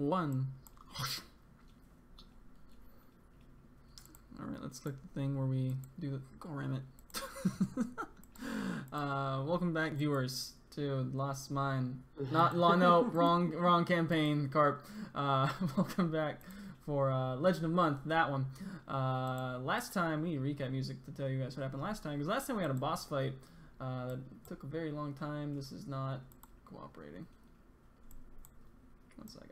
1. Alright, let's click the thing where we do the... Oh, ram it. Welcome back, viewers, to Lost Mine. No, wrong campaign, Carp. Welcome back for Legend of Month, that one. Last time, we need recap music to tell you guys what happened last time, because last time we had a boss fight that took a very long time. This is not cooperating. 1 second.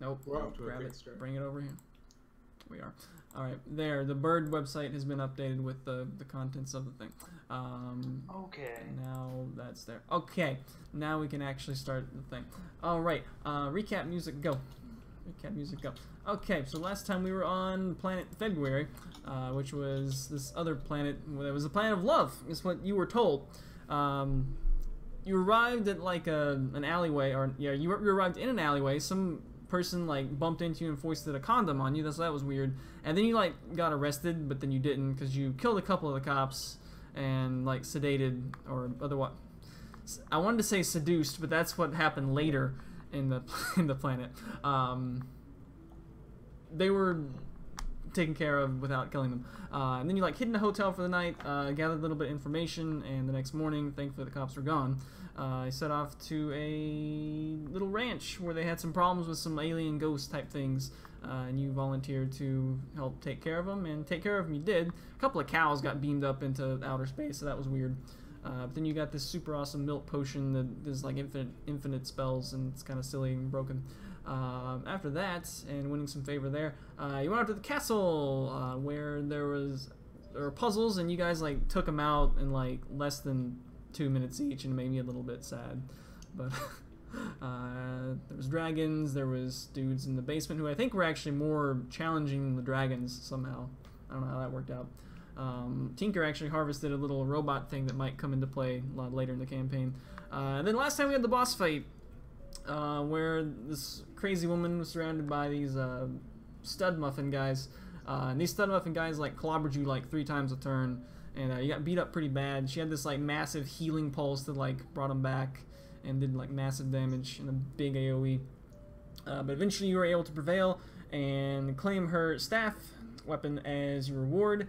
Nope. Grab it. Bring it over here. We are. Alright, there. The bird website has been updated with the contents of the thing. Okay. Now that's there. Okay. Now we can actually start the thing. Alright. Recap music, go. Recap music, go. Okay, so last time we were on planet February, which was this other planet. It was the planet of love, is what you were told. You arrived at like an alleyway, or yeah, you arrived in an alleyway. Some person like bumped into you and foisted a condom on you. That was weird. And then you like got arrested, but then you didn't because you killed a couple of the cops and like sedated or otherwise. I wanted to say seduced, but that's what happened later in the planet. They were taken care of without killing them. And then you like hid in a hotel for the night, gathered a little bit of information, and the next morning, thankfully the cops were gone. I set off to a little ranch where they had some problems with some alien ghost type things, and you volunteered to help take care of them, and take care of them you did. A couple of cows got beamed up into outer space, so that was weird. But then you got this super awesome milk potion that does like infinite spells, and it's kind of silly and broken. After that, and winning some favor there, you went out to the castle where there were puzzles, and you guys like took them out in like less than 2 minutes each, and it made me a little bit sad. But there was dragons, there was dudes in the basement who I think were actually more challenging than the dragons somehow. I don't know how that worked out. Tinker actually harvested a little robot thing that might come into play a lot later in the campaign. And then last time we had the boss fight, where this crazy woman was surrounded by these stud muffin guys. And these stud muffin guys like clobbered you like 3 times a turn, and you got beat up pretty bad. She had this like massive healing pulse that like brought them back and did like massive damage and a big AoE. But eventually you were able to prevail and claim her staff weapon as your reward,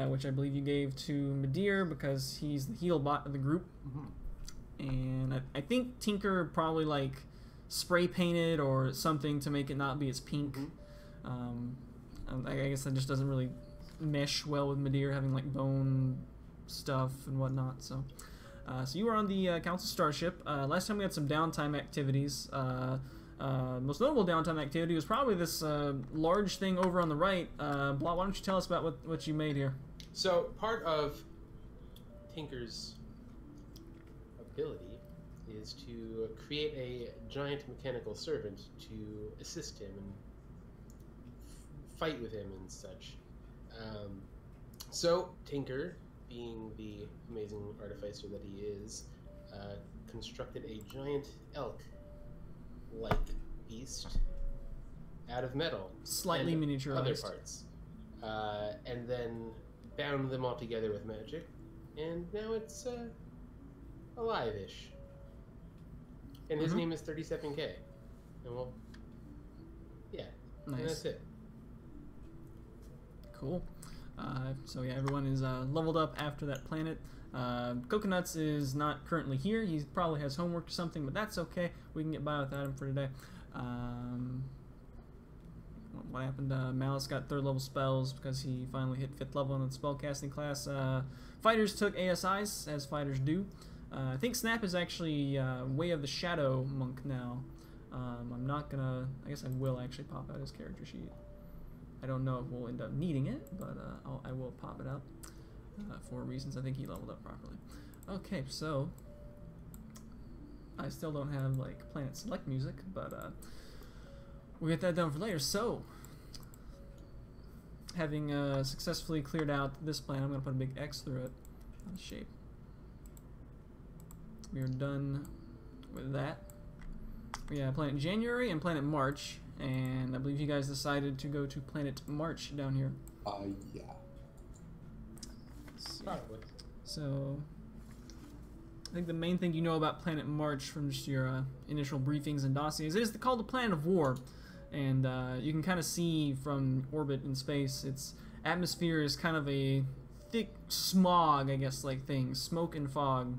which I believe you gave to Madir because he's the heal bot of the group. And I think Tinker probably like spray painted or something to make it not be as pink. I guess that just doesn't really mesh well with Madir having like bone stuff and whatnot. So you were on the Council Starship. Last time we had some downtime activities. Most notable downtime activity was probably this large thing over on the right. Blot, why don't you tell us about what you made here? So part of Tinker's ability is to create a giant mechanical servant to assist him and fight with him and such. So Tinker, being the amazing artificer that he is, constructed a giant elk-like beast out of metal, slightly miniaturized, other parts, and then bound them all together with magic, and now it's alive-ish. And his name is 37K. And well, yeah, nice. And that's it. Cool. So yeah, everyone is leveled up after that planet. Coconuts is not currently here. He probably has homework or something, but that's okay. We can get by without him for today. What happened? Malice got 3rd level spells because he finally hit 5th level in the spellcasting class. Fighters took ASIs, as fighters do. I think Snap is actually Way of the Shadow monk now. I'm not gonna... I guess I will actually pop out his character sheet. I don't know if we'll end up needing it, but I will pop it out for reasons. I think he leveled up properly. Okay, so I still don't have like planet select music, but we'll get that done for later. So, having successfully cleared out this planet, I'm going to put a big X through it on the shape. We are done with that. We have Planet January and Planet March. And I believe you guys decided to go to Planet March down here. Yeah. Probably. So, I think the main thing you know about Planet March from just your initial briefings and dossiers is called the Planet of War, and you can kind of see from orbit in space, its atmosphere is kind of a thick smog, I guess, like thing, smoke and fog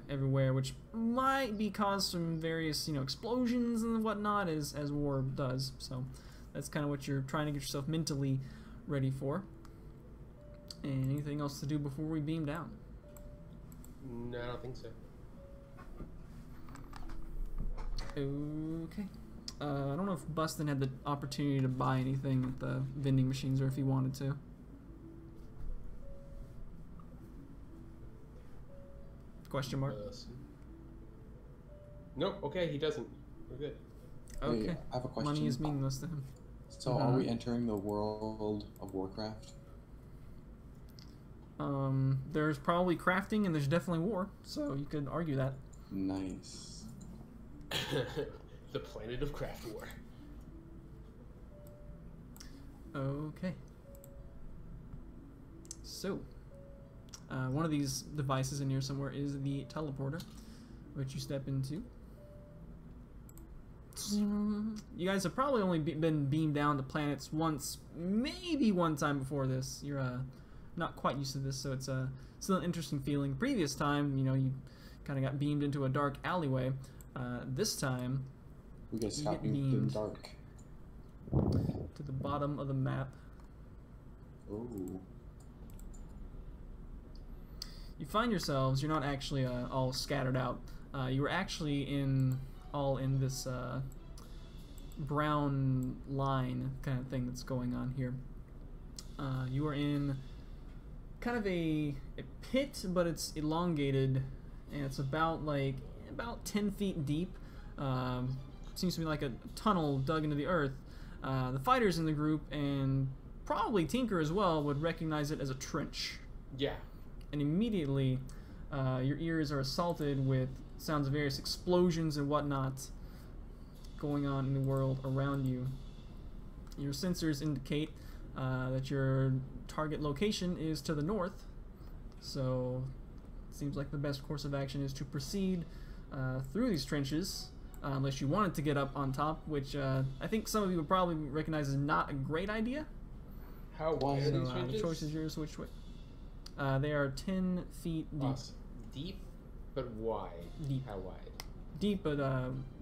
everywhere, which might be caused from various, explosions and whatnot, as war does. So that's kind of what you're trying to get yourself mentally ready for. And anything else to do before we beam down? No, I don't think so. Okay. I don't know if Bustin had the opportunity to buy anything at the vending machines or if he wanted to. Question mark? Nope, okay, he doesn't. We're good. Okay. Hey, I have a question. Money is meaningless to him. So are we entering the world of Warcraft? There's probably crafting and there's definitely war, so you could argue that. Nice. The planet of craft war. Okay. So, one of these devices in here somewhere is the teleporter, which you step into. You guys have probably only been beamed down to planets once, maybe one time before this. You're not quite used to this, so it's still an interesting feeling. Previous time, you kind of got beamed into a dark alleyway. This time, we get beamed in the dark to the bottom of the map. Oh. You find yourselves, you're not actually all scattered out. You were actually all in this brown line kind of thing that's going on here. You are in kind of a pit, but it's elongated, and it's about 10 feet deep. Seems to be like a tunnel dug into the earth. The fighters in the group, and probably Tinker as well, would recognize it as a trench. Yeah. And immediately, your ears are assaulted with sounds of various explosions and whatnot going on in the world around you. Your sensors indicate that your target location is to the north, so it seems like the best course of action is to proceed through these trenches, unless you wanted to get up on top, which I think some of you would probably recognize as not a great idea. How wide are these trenches? The choice is yours. Which way? They are 10 feet deep. Awesome. Deep, but wide. Deep. How wide? Deep, but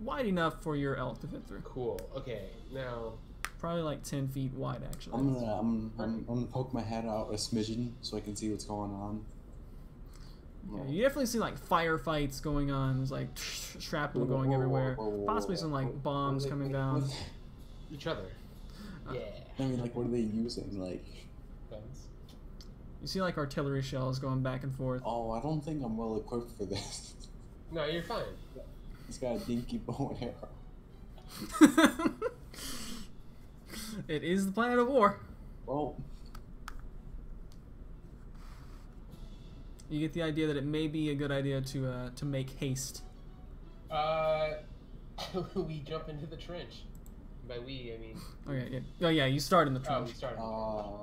wide enough for your elk to fit through. Cool. Okay, now probably like 10 feet wide, actually. I'm gonna poke my head out a smidgen so I can see what's going on. Yeah, you definitely see like firefights going on. There's like shrapnel going everywhere. Possibly some like bombs coming down. Each other. Yeah. I mean, like, what are they using? Like guns. You see like artillery shells going back and forth. Oh, I don't think I'm well equipped for this. No, you're fine. He's got a dinky bow and arrow. It is the planet of war. Well, you get the idea that it may be a good idea to make haste. We jump into the trench. By we, I mean. Okay, yeah. Oh yeah, you start in the trench. Oh, we started.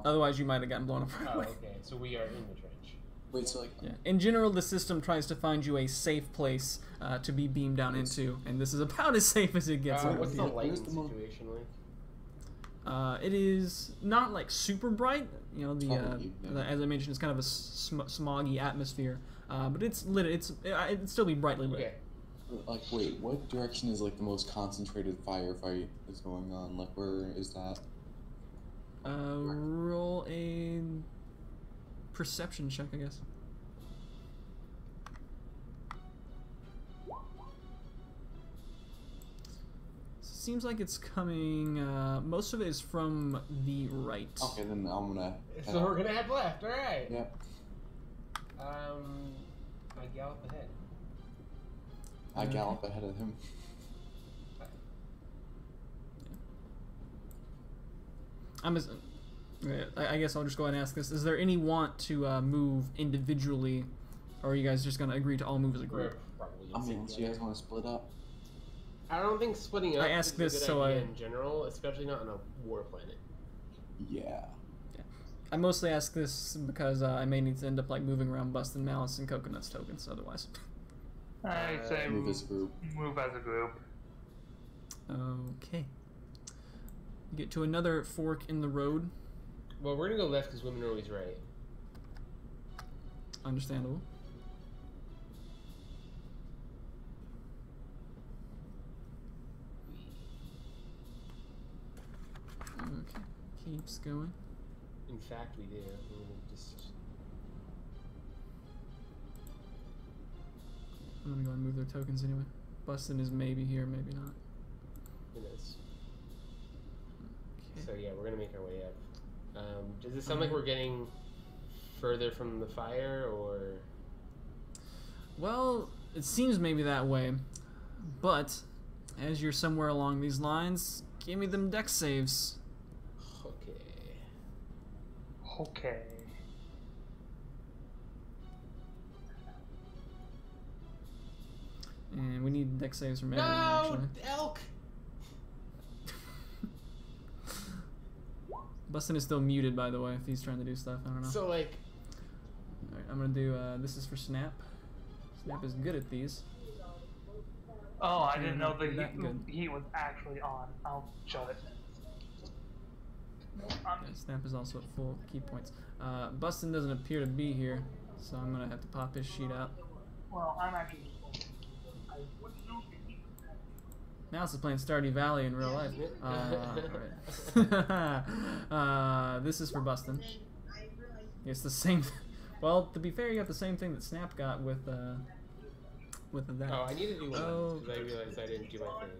Otherwise, you might have gotten blown up. Oh, okay. So we are in the trench. wait, so like. Yeah. In general, the system tries to find you a safe place to be beamed down into, and this is about as safe as it gets. What's the lighting situation like? It is not like super bright. You know, as I mentioned, it's kind of a smoggy atmosphere. But it's lit. It'd still be brightly lit. Okay. Like, wait, what direction is like the most concentrated firefight is going on? Like, where is that? Roll a perception check, I guess. Seems like it's coming. Most of it is from the right. Okay, then I'm gonna. So we're gonna head left. All right. Yeah. I gallop ahead. I gallop ahead of him. I guess I'll just go ahead and ask this: is there any want to move individually, or are you guys just gonna agree to all move as a group? I mean, so you guys want to split up? I don't think splitting up is a good idea in general, especially not on a war planet. Yeah. I mostly ask this because I may need to end up like moving around busting Malice and Coconut's tokens otherwise. I'd say Move as a group. Move as a group. Okay. You get to another fork in the road. Well, we're gonna go left because women are always right. Understandable. Okay. Keeps going. In fact, we do. We're gonna just. I'm gonna go and move their tokens anyway. Bustin is maybe here, maybe not. Who knows? Okay. So yeah, we're gonna make our way up. Does it sound like we're getting further from the fire, or? Well, it seems maybe that way, but as you're somewhere along these lines, give me them deck saves. Okay. Okay. And we need deck saves from No, everyone, actually. elk. Bustin is still muted, by the way, if he's trying to do stuff. I don't know. So like, Alright, I'm gonna do, this is for Snap. Snap is good at these. Oh, I didn't know Not that the good. heat was actually on. I'll shut it. Yeah, Snap is also at full key points. Bustin doesn't appear to be here, so I'm gonna have to pop his sheet out. Well, I'm actually. Mouse is playing Stardew Valley in real life. Alright. This is for Bustin. It's the same. Well, to be fair, you got the same thing that Snap got with that. oh, I need to do one Oh. because I realized I didn't do my thing.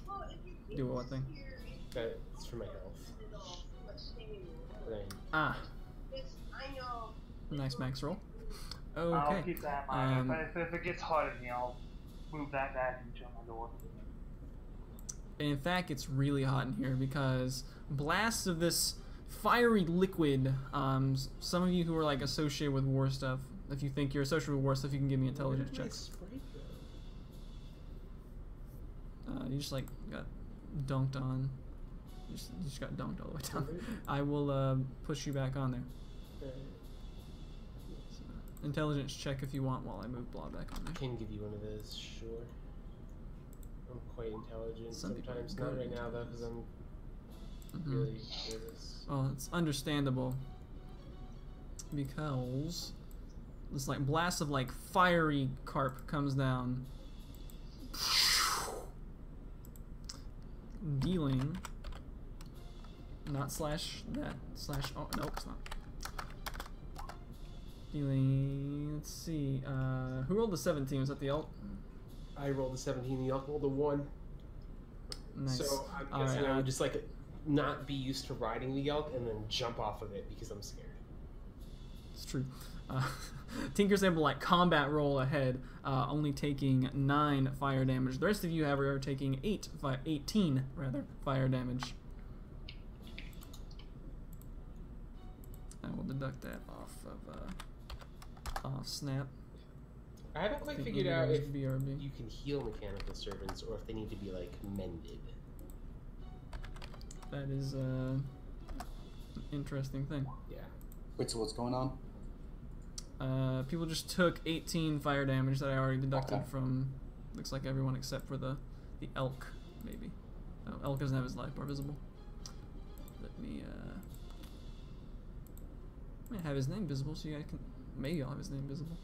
But Do what thing? that's for my health. Then Ah. Nice max roll. I'll Okay. keep that in mind. If it gets hot in here, I'll move that back and shut my door. In fact, it's really hot in here because blasts of this fiery liquid. Some of you who are like associated with war stuff, if you think you're associated with war stuff, you can give me intelligence checks. You just like got dunked on. You just got dunked all the way down. I will push you back on there. So, intelligence check if you want while I move Blah back on there. Can give you one of those, sure. I'm quite intelligent Some people are sometimes. good Not at right now though, because I'm really nervous. Well, it's understandable because this like blast of like fiery carp comes down, dealing not slash that slash oh no it's not dealing. Let's see. Who rolled the 17? Was that the elk? I rolled a 17. The elk rolled a 1. Nice. So I'm All guessing right, I would just like not be used to riding the elk and then jump off of it because I'm scared. It's true. Tinker's able to like combat roll ahead, only taking 9 fire damage. The rest of you, however, are taking 18 rather fire damage. I will deduct that off of off Snap. I haven't quite think figured maybe out that was if BRB. you can heal mechanical servants or if they need to be like mended. That is an interesting thing. Yeah. Wait, so what's going on? People just took 18 fire damage that I already deducted Okay. from, looks like everyone except for the elk, maybe. No, elk doesn't have his life bar visible. Let me, I'm gonna have his name visible so you guys can, maybe I'll have his name visible.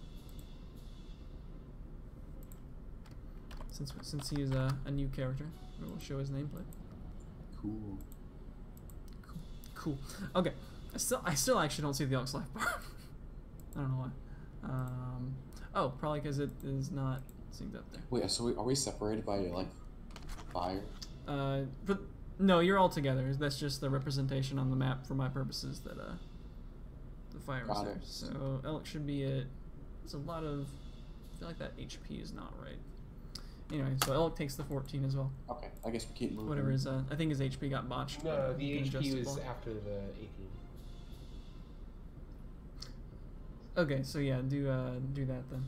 Since he is a new character, we will show his nameplate. Cool. Cool. Okay. I still actually don't see the elk's life bar. I don't know why. Oh, probably because it is not synced up there. Wait, so are we separated by like fire? But no, you're all together. That's just the representation on the map for my purposes that the fire was Got there. it. So elk should be it. It's a lot of. I feel like that HP is not right. Anyway, so elk takes the 14 as well. Okay, I guess we keep moving. Whatever his I think his HP got botched. No, but the you can adjust HP it was for. after the 18. Okay, so yeah, do that then.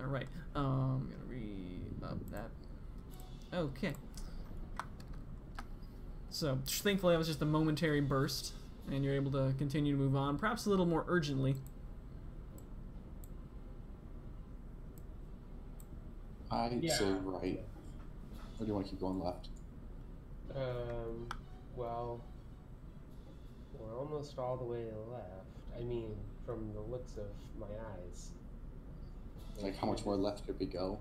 All right, I'm gonna re-up that. Okay. So thankfully that was just a momentary burst, and you're able to continue to move on, perhaps a little more urgently. I'd say right. Or do you want to keep going left? Well, we're almost all the way left. I mean, from the looks of my eyes. Like, how much more left could we go?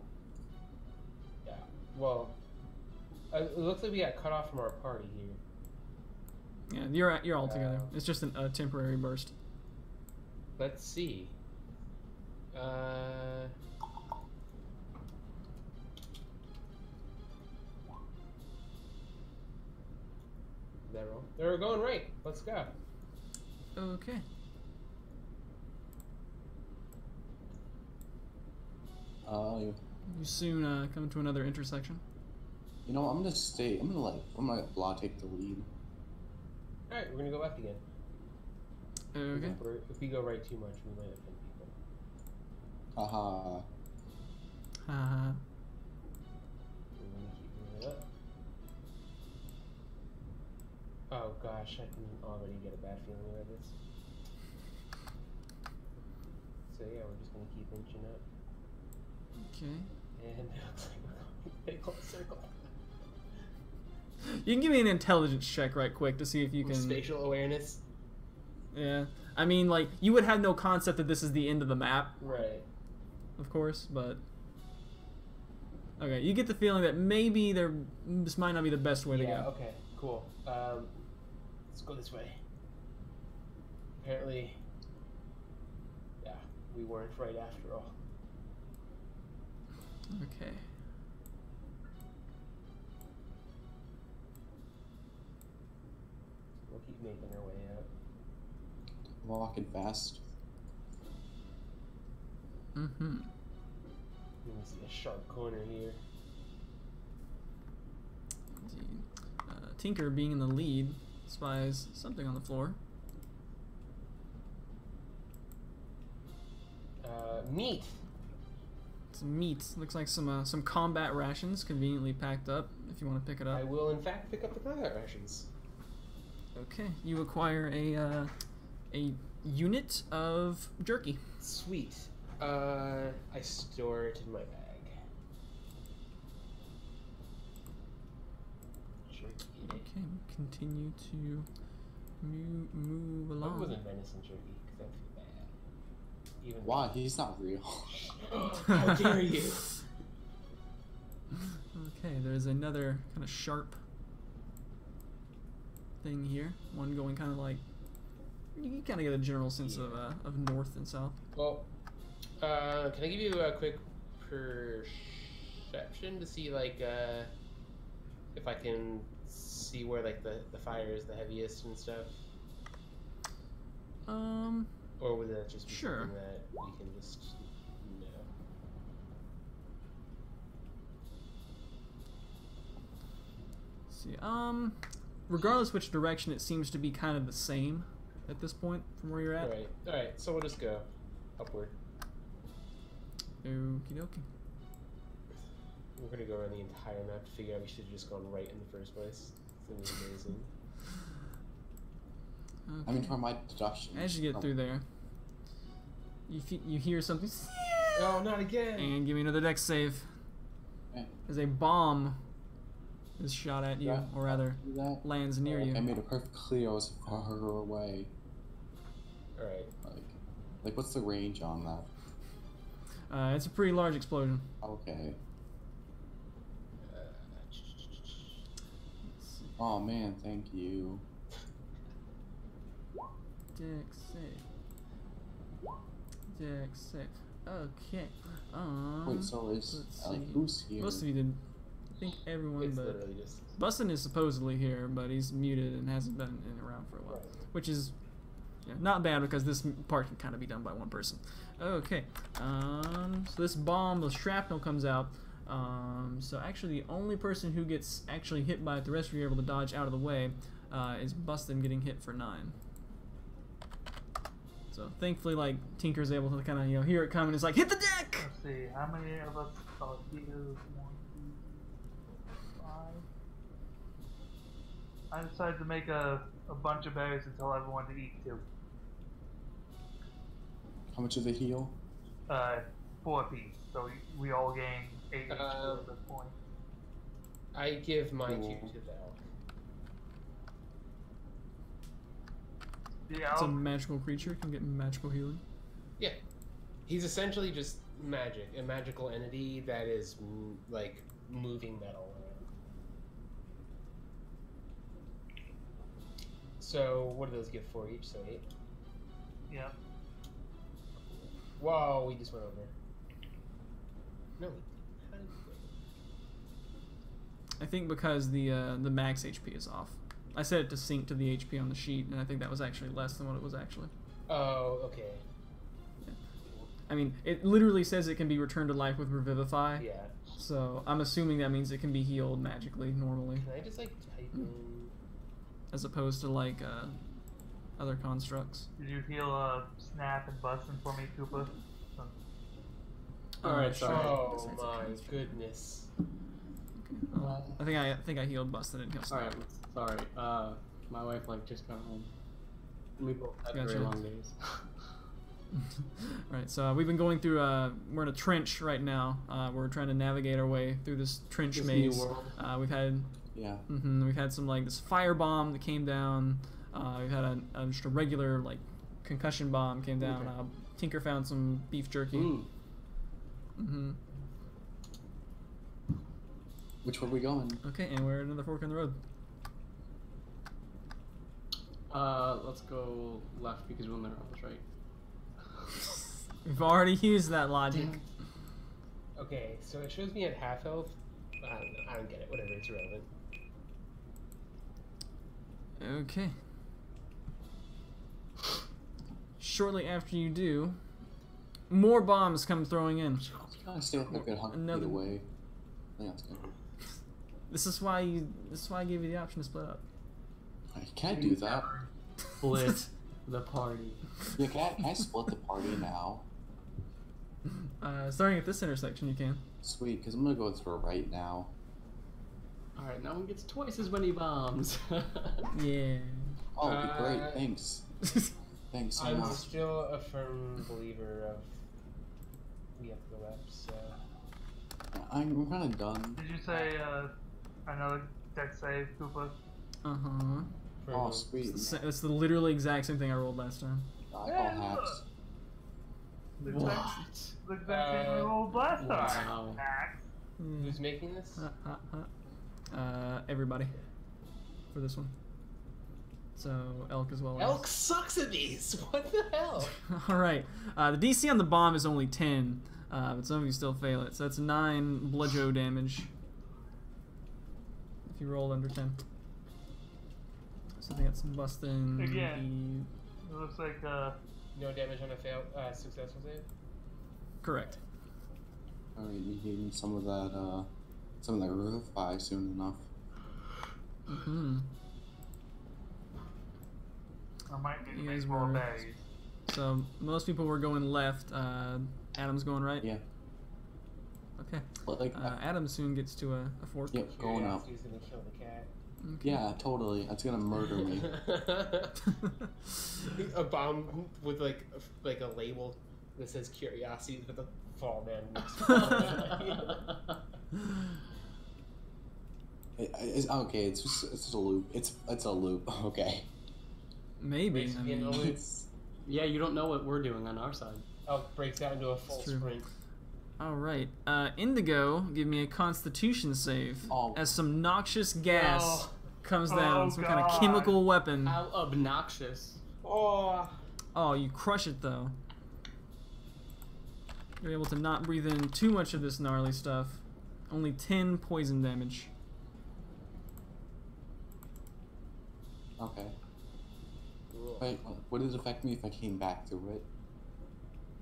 Yeah. Well, it looks like we got cut off from our party here. Yeah, you're all together. It's just a temporary burst. Let's see. They're going right. Let's go. Okay. You You soon come to another intersection. You know, I'm gonna stay. I'm gonna let Blah take the lead. All right, we're gonna go left again. Okay. If we go right too much, we might offend people. Haha. Haha. We're gonna keep moving up. Oh gosh, I can already get a bad feeling about this. So yeah, we're just gonna keep inching up. Okay. And it looks like we're going a big old circle. You can give me an intelligence check right quick to see if you can... Spatial awareness? Yeah. I mean, like, you would have no concept that this is the end of the map. Right. Of course, but... Okay, you get the feeling that maybe this might not be the best way to go. Yeah, okay, cool. Let's go this way. Apparently, yeah, we weren't right after all. Okay. We'll keep making our way up. Walking fast. Mm-hmm. You can see a sharp corner here. Indeed. Tinker, being in the lead, spies something on the floor. Meat! Some meat. Looks like some combat rations, conveniently packed up, if you want to pick it up. I will, in fact, pick up the combat rations. Okay, you acquire a unit of jerky. Sweet. I store it in my bag. Jerky. Okay, continue to move That along. wasn't venison jerky, because I feel bad. Even Why? He's not real. How dare you? Okay, there's another kind of sharp thing here. One going kind of like, you kind of get a general sense of north and south. Well, can I give you a quick perception to see, like, if I can see where, like, the fire is the heaviest and stuff? Or would that just be sure. something that we can just know? Let's see, regardless which direction, it seems to be kind of the same at this point from where you're at. Alright, so we'll just go upward. Okie dokie. We're gonna go around the entire map to figure out we should have just gone right in the first place. It's gonna be amazing. Okay. I mean, from my deduction. As you get through there, you hear something. Oh, not again! And give me another dex save. Okay. As a bomb is shot at you, Yeah. or rather, Do that. lands near you. I made it perfectly clear I was far away. Alright. Like, what's the range on that? It's a pretty large explosion. Okay. Oh man, thank you. Dex save. Dex save. Okay. Wait, so is let's see. who's here? Most of you did. I think everyone, It's but literally just... Bustin is supposedly here, but he's muted and hasn't been around for a while, which is not bad because this part can kind of be done by one person. Okay. So this bomb, the shrapnel comes out. So actually, the only person who gets actually hit by it, the rest of you are able to dodge out of the way, is Bustin getting hit for 9. So thankfully, like, Tinker's able to kind of hear it coming. It's like, hit the deck. Let's see, how many of us are here? 1, 2, 5. I decided to make a bunch of berries and tell everyone to eat too. How much does it heal? 4 apiece. So we all gain 8 each at this point. I give my Cool. 2 to the elk. The It's a elk, magical creature. Can get magical healing. Yeah. He's essentially just magic, a magical entity that is like moving metal around. So what do those give for each? So 8. yeah. Whoa, we just went over. No, we how did we go? I think because the max HP is off. I set it to sync to the HP on the sheet, and I think that was actually less than what it was actually. Oh, okay. I mean, it literally says it can be returned to life with Revivify. Yeah. So I'm assuming that means it can be healed magically normally, Can I just like type in? as opposed to like other constructs. Did you heal Snap and Bustin for me, Koopa? Alright, sure. sorry. Oh That's a my construct. goodness. I think I healed Bust. I didn't heal Snap. Alright, sorry. My wife like just got home. We both had Gotcha. very long days. Right, so we've been going through. We're in a trench right now. We're trying to navigate our way through this trench This maze. new world. We've had Yeah. we've had some like this firebomb that came down. We've had just a regular like concussion bomb came down. Okay. Tinker found some beef jerky. Mm. Which way are we going? Okay, and we're at another fork in the road. Let's go left because we'll never have this right. We've already used that logic. Okay, so it shows me at half health. I don't know. I don't get it. Whatever. It's irrelevant. Okay. Shortly after you do, more bombs come throwing in. Kind of stay with a good 100 Another- feet away. I think that's good. This is why I gave you the option to split up. I can't do that. Split the party. Yeah, can I split the party now? Starting at this intersection, you can. Sweet, because I'm gonna go to the right now. Alright, now one gets twice as many bombs. Yeah. Oh, it'd be great. Uh, Thanks. Thanks so I'm much. still a firm believer of we have to go left. So I'm kind of done. Did you say another deck save, Koopa? Uh-huh. for Oh, sweet. That's the literally exact same thing I rolled last time. I call hacks. The exact same we rolled last time. Wow. Max. Who's making this? Everybody. For this one. So, Elk as well. Elk sucks at these. What the hell? Alright. The DC on the bomb is only 10, but some of you still fail it. So that's 9 bludgeon damage. If you roll under 10. So I think that's busting. Again. It looks like No damage on a successful save. Correct. Alright, we getting some of that revivify soon enough. Mm-hmm. I might need You to guys make more were- berries. So most people were going left. Adam's going right. Yeah. Okay. Like, Adam soon gets to a fork. yep, going up. Curiosity's gonna kill the cat. Okay. Yeah, totally. That's gonna murder me. A bomb with like a label that says curiosity with a fall down. It's okay. It's just a loop. It's a loop. Okay. Maybe. Makes I me mean, annoyed. It's, Yeah, you don't know what we're doing on our side. Elk breaks out into a full It's true. sprint. all right. Indigo, give me a Constitution save Oh. as some noxious gas Oh. comes down, Oh, some kind of God. chemical weapon. How obnoxious. Oh. Oh, you crush it though. You're able to not breathe in too much of this gnarly stuff. Only 10 poison damage. okay. Cool. Wait, would it affect me if I came back through it?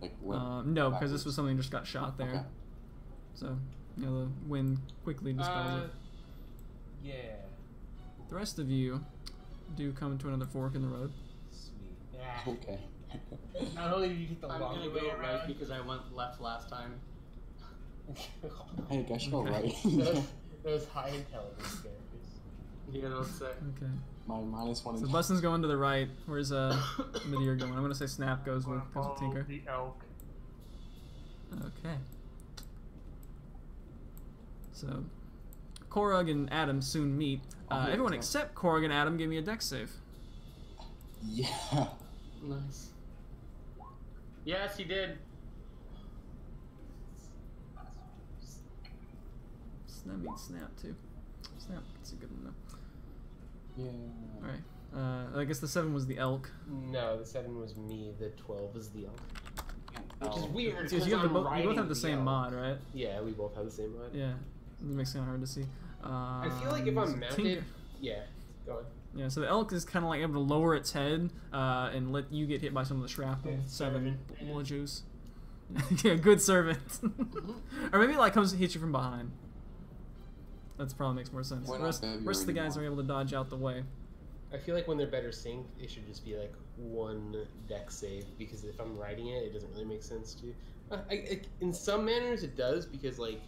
Like what? No, because this was something that just got shot there. Okay. So, you know, the wind quickly dispels it. Yeah. The rest of you do come to another fork in the road. Sweet. Yeah. Okay. Not only did you take the I'm longer gonna way go right around. because I went left last time. Hey, I should go right. those high intelligence characters. Yeah, let's say. Okay. My -1 So is. Bustin's going to the right. Where's Midir going? I'm gonna say Snap goes with Follow Tinker. the elk. Okay. So, Korug and Adam soon meet. Okay, Everyone so- except Korug and Adam give me a dex save. Yeah. Nice. Yes, he did. Snap meets Snap too. Snap, that's a good one though. Yeah. Alright. I guess the 7 was the elk. No, the 7 was me. The 12 is the elk. Which is Oh. weird. Because you I'm you both riding have the the same elk. mod, right? Yeah, we both have the same mod. Yeah. It makes it kind of hard to see. I feel like if I'm mounted, Tinker. yeah, go on. Yeah, so the elk is kind of like able to lower its head and let you get hit by some of the shrapnel. Good 7 servant, man. more juice. Yeah, good servant. Or maybe it like comes to hit you from behind. That's probably makes more sense. Why The not rest of the guys are able to dodge out the way. I feel like when they're better synced, it should just be like one deck save, because if I'm riding it, it doesn't really make sense to. In some manners, it does, because like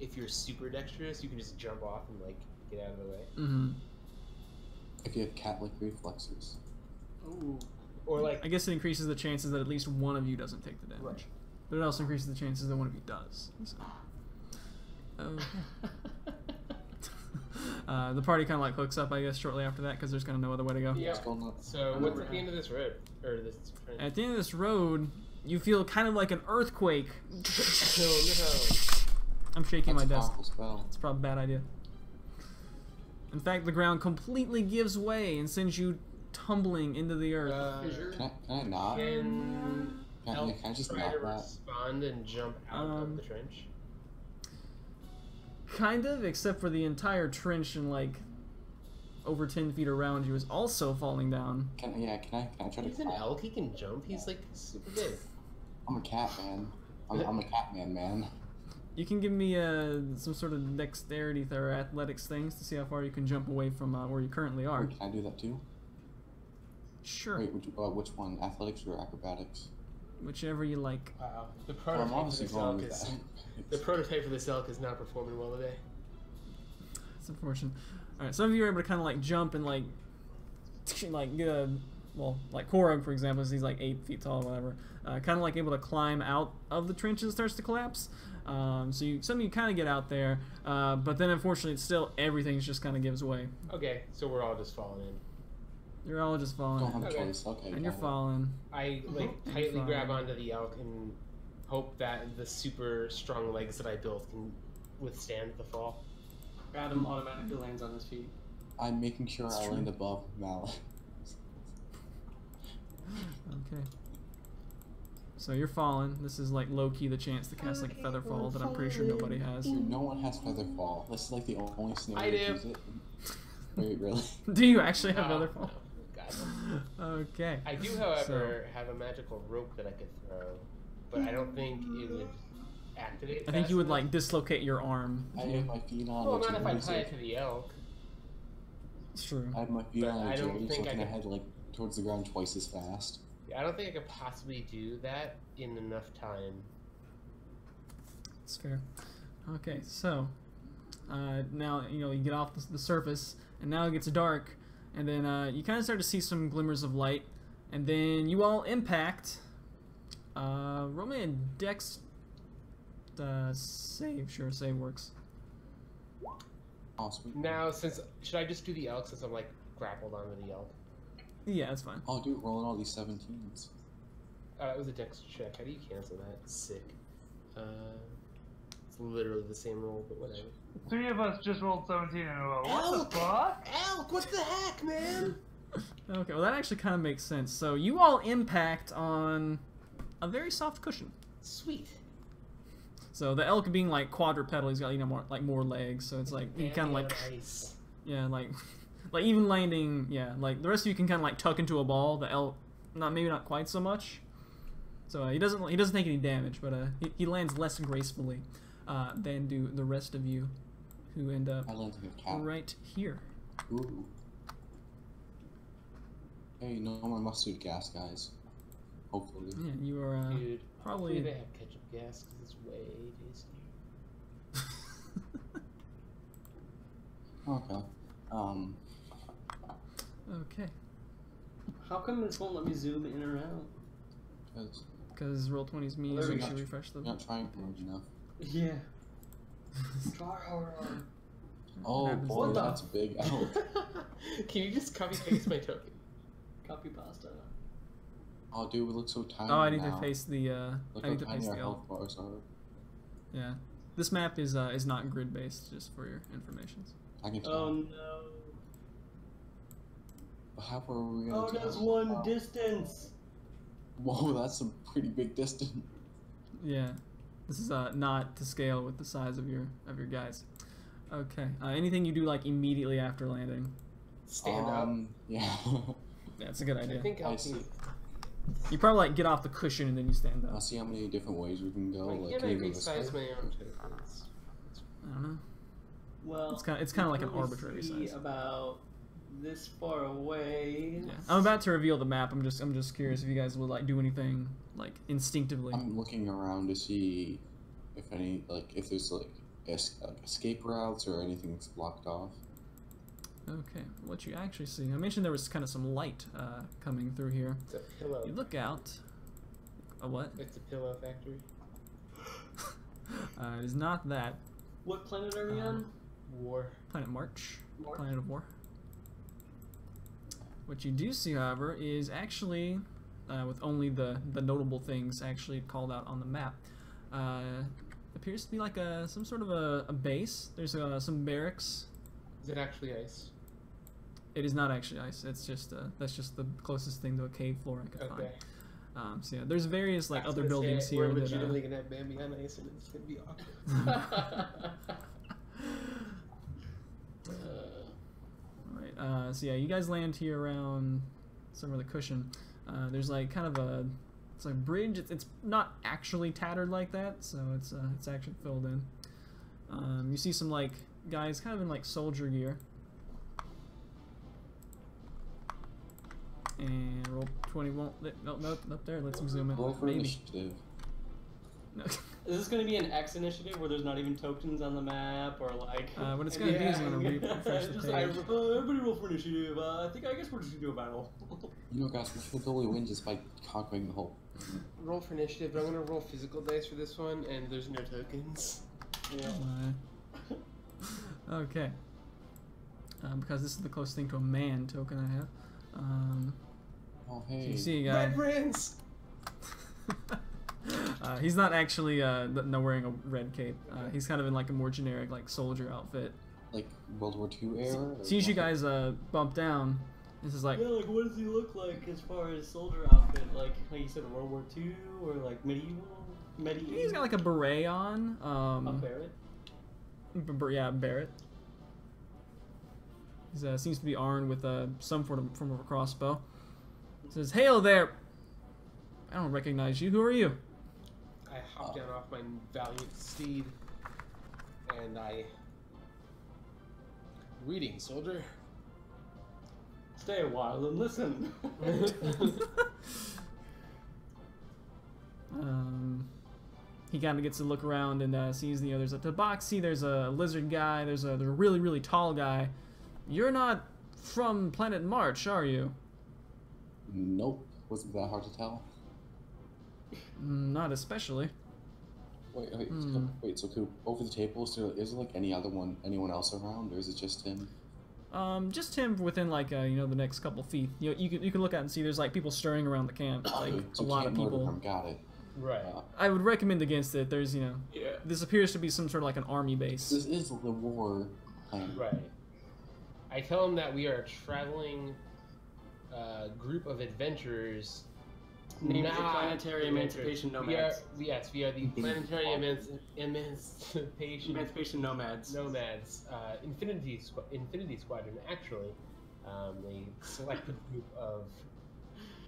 if you're super dexterous, you can just jump off and like get out of the way. Mm-hmm. If you have cat-like reflexes. Ooh. Or like I guess it increases the chances that at least one of you doesn't take the damage. Right. But it also increases the chances that one of you does. So. Okay. The party kind of like hooks up, I guess, shortly after that, because there's kind of no other way to go. Yeah. What's going on? So what's at the end of this road, or this? At the end of this road, you feel kind of like an earthquake. Oh I'm shaking That's my a desk. powerful spell. It's probably a bad idea. In fact, the ground completely gives way and sends you tumbling into the earth. no! Can I not? Can Can I just try not to that? respond and jump out of the trench? Kind of, except for the entire trench and like over 10 feet around you is also falling down. Can I try to He's an climb? elk. He can jump. He's like super big. I'm a cat man. I'm a cat man. You can give me some sort of dexterity or athletics things to see how far you can jump away from where you currently are. Wait, can I do that too? Sure. Wait, which one? Athletics or acrobatics? Whichever you like. Wow. The Well, I'm prototype for obviously this going elk with is that. the prototype for this elk is not performing well today. It's unfortunate. Alright, some of you are able to kind of like jump and like get a, well, like Korug, for example, he's like 8 feet tall or whatever. Kind of like able to climb out of the trench as it starts to collapse. So some of you kind of get out there, but then unfortunately it's still everything just kind of gives way. Okay, so we're all just falling in. You're all just Don't falling. have a Okay. choice. Okay. And you're got it. falling. I like And tightly fine. grab onto the elk and hope that the super strong legs that I built can withstand the fall. Adam automatically lands on his feet. I'm making sure It's I true. land above Mal. Okay. So you're falling. This is like low-key the chance to cast like a feather fall that I'm pretty sure nobody has. Dude, no one has feather fall. This is like the only I scenario do. to use it. Wait, really? Do you actually have No, feather fall? no, God. Okay. I do, however, have a magical rope that I could throw, but I don't think it would activate. I think you would fast like dislocate your arm. I have my feet on. enough. Well, it's not if I music. tie it to the elk. It's true. I have my feet But on I don't agility, so think I can I could- head like towards the ground twice as fast? Yeah, I don't think I could possibly do that in enough time. It's fair. Okay, so now you get off the surface, and now it gets dark, and then you kind of start to see some glimmers of light, and then you all impact. Roll me a dex save. Sure, save works. Oh, sweet. Now, should I just do the elk since I'm like grappled onto the elk? Yeah, that's fine. Oh, dude, rolling all these 17s. It was a dex check. How do you cancel that? Sick. It's literally the same roll, but whatever. 3 of us just rolled 17 in a row. What Elk! the fuck? Elk, what the heck, man? Okay, well that actually kind of makes sense. So you all impact on a very soft cushion. Sweet. So the elk being like quadrupedal, he's got more legs, so it's like you kind of like Nice. yeah like even landing, yeah, like the rest of you can kind of like tuck into a ball. The elk maybe not quite so much. So he doesn't take any damage, but he lands less gracefully than do the rest of you, who end up I landed a cat. right here. Ooh. Hey, no more mustard gas, guys. Hopefully. Yeah, you are Dude, probably- hopefully they have ketchup gas because it's way tastier. Okay. Okay. How come this won't let me zoom in or out? Because Roll20's me, Well, so there you we should go. refresh them. You're not trying hard enough. Yeah. Try harder. Oh happens boy, to you? that's a big out. Can you just copy paste my token? Copy pasta. Oh dude, we look so tiny Oh, I need now. to paste the. Look I how need to tiny paste our the health elf. bars are. Yeah. This map is not grid based, just for your information. I can tell. Oh no. But how far are we gonna Oh, tell? that's one distance. Whoa, that's a pretty big distance. Yeah. This is not to scale with the size of your guys. Okay. Anything you do like immediately after landing? Stand up. Yeah. That's a good idea. I think I I'll see. You probably like get off the cushion and then you stand I'll up. see how many different ways we can go. Why Like, can't can I we go this way? resize my own tokens? I don't know. Well, It's kind of like an you can only arbitrary see size. about this far away. Yeah. I'm about to reveal the map. I'm just curious if you guys would like do anything like instinctively. I'm looking around to see if if there's like escape routes or anything's blocked off. Okay. What you actually see? I mentioned there was kind of some light coming through here. It's a pillow. You look out. A what? It's a pillow factory. It is not that. What planet are we on? War. Planet March. March? Planet of War. What you do see, however, is actually, with only the notable things actually called out on the map, appears to be like some sort of a base. There's some barracks. Is it actually ice? It is not actually ice. It's just that's just the closest thing to a cave floor I could Okay. find. So yeah, there's various like I was other gonna say, buildings we're here. legitimately gonna have Bambi on ice, and it's gonna be awkward. Alright, so yeah, you guys land here around somewhere the cushion. There's like kind of it's like a bridge. It's not actually tattered like that, so it's actually filled in. You see some like guys kind of in like soldier gear. And roll 20 won't. Nope, up there. Let's zoom in. Roll for Maybe. initiative. No. Is this going to be an X initiative where there's not even tokens on the map or like? What it's going to do is going to refresh the Just, page. everybody roll for initiative. I guess we're just gonna do a battle. You know, guys, we should totally win just by conquering the whole. Roll for initiative. I'm gonna roll physical dice for this one, and there's no tokens. Yeah. Okay. Because this is the closest thing to a man token I have. Oh So hey. you see a guy. Red brands. He's not actually no wearing a red cape. He's kind of in like a more generic like soldier outfit. Like World War II era. or Sees you what? guys bump down. This is like Yeah, like what does he look like as far as soldier outfit? Like you said, World War II or like medieval? he's got like a beret on. A Barrett. Yeah, Barrett. He seems to be armed with some form of a crossbow. Says, "Hail there! I don't recognize you. Who are you?" I hop down off my valiant steed, and I. Greetings, soldier. Stay a while and listen. He kind of gets to look around and sees there's a tabaxi, there's a lizard guy, there's a really, really tall guy. You're not from Planet March, are you? Nope. Wasn't that hard to tell? Not especially. Wait. So Coop, over the table, is there like anyone else around, or is it just him? Just him within like the next couple feet. You can look out and see there's like people stirring around the camp, like So a lot of can't murder people. him, got it. Right. I would recommend against it. There's Yeah. this appears to be some sort of like an army base. This is the war plan. Right. I tell him that we are a traveling group of adventurers. Named the not Planetary adventurers. Emancipation We are, Nomads. yes, we are the Planetary Emancipation Nomads. Nomads. Infinity Squadron, actually. A selected group of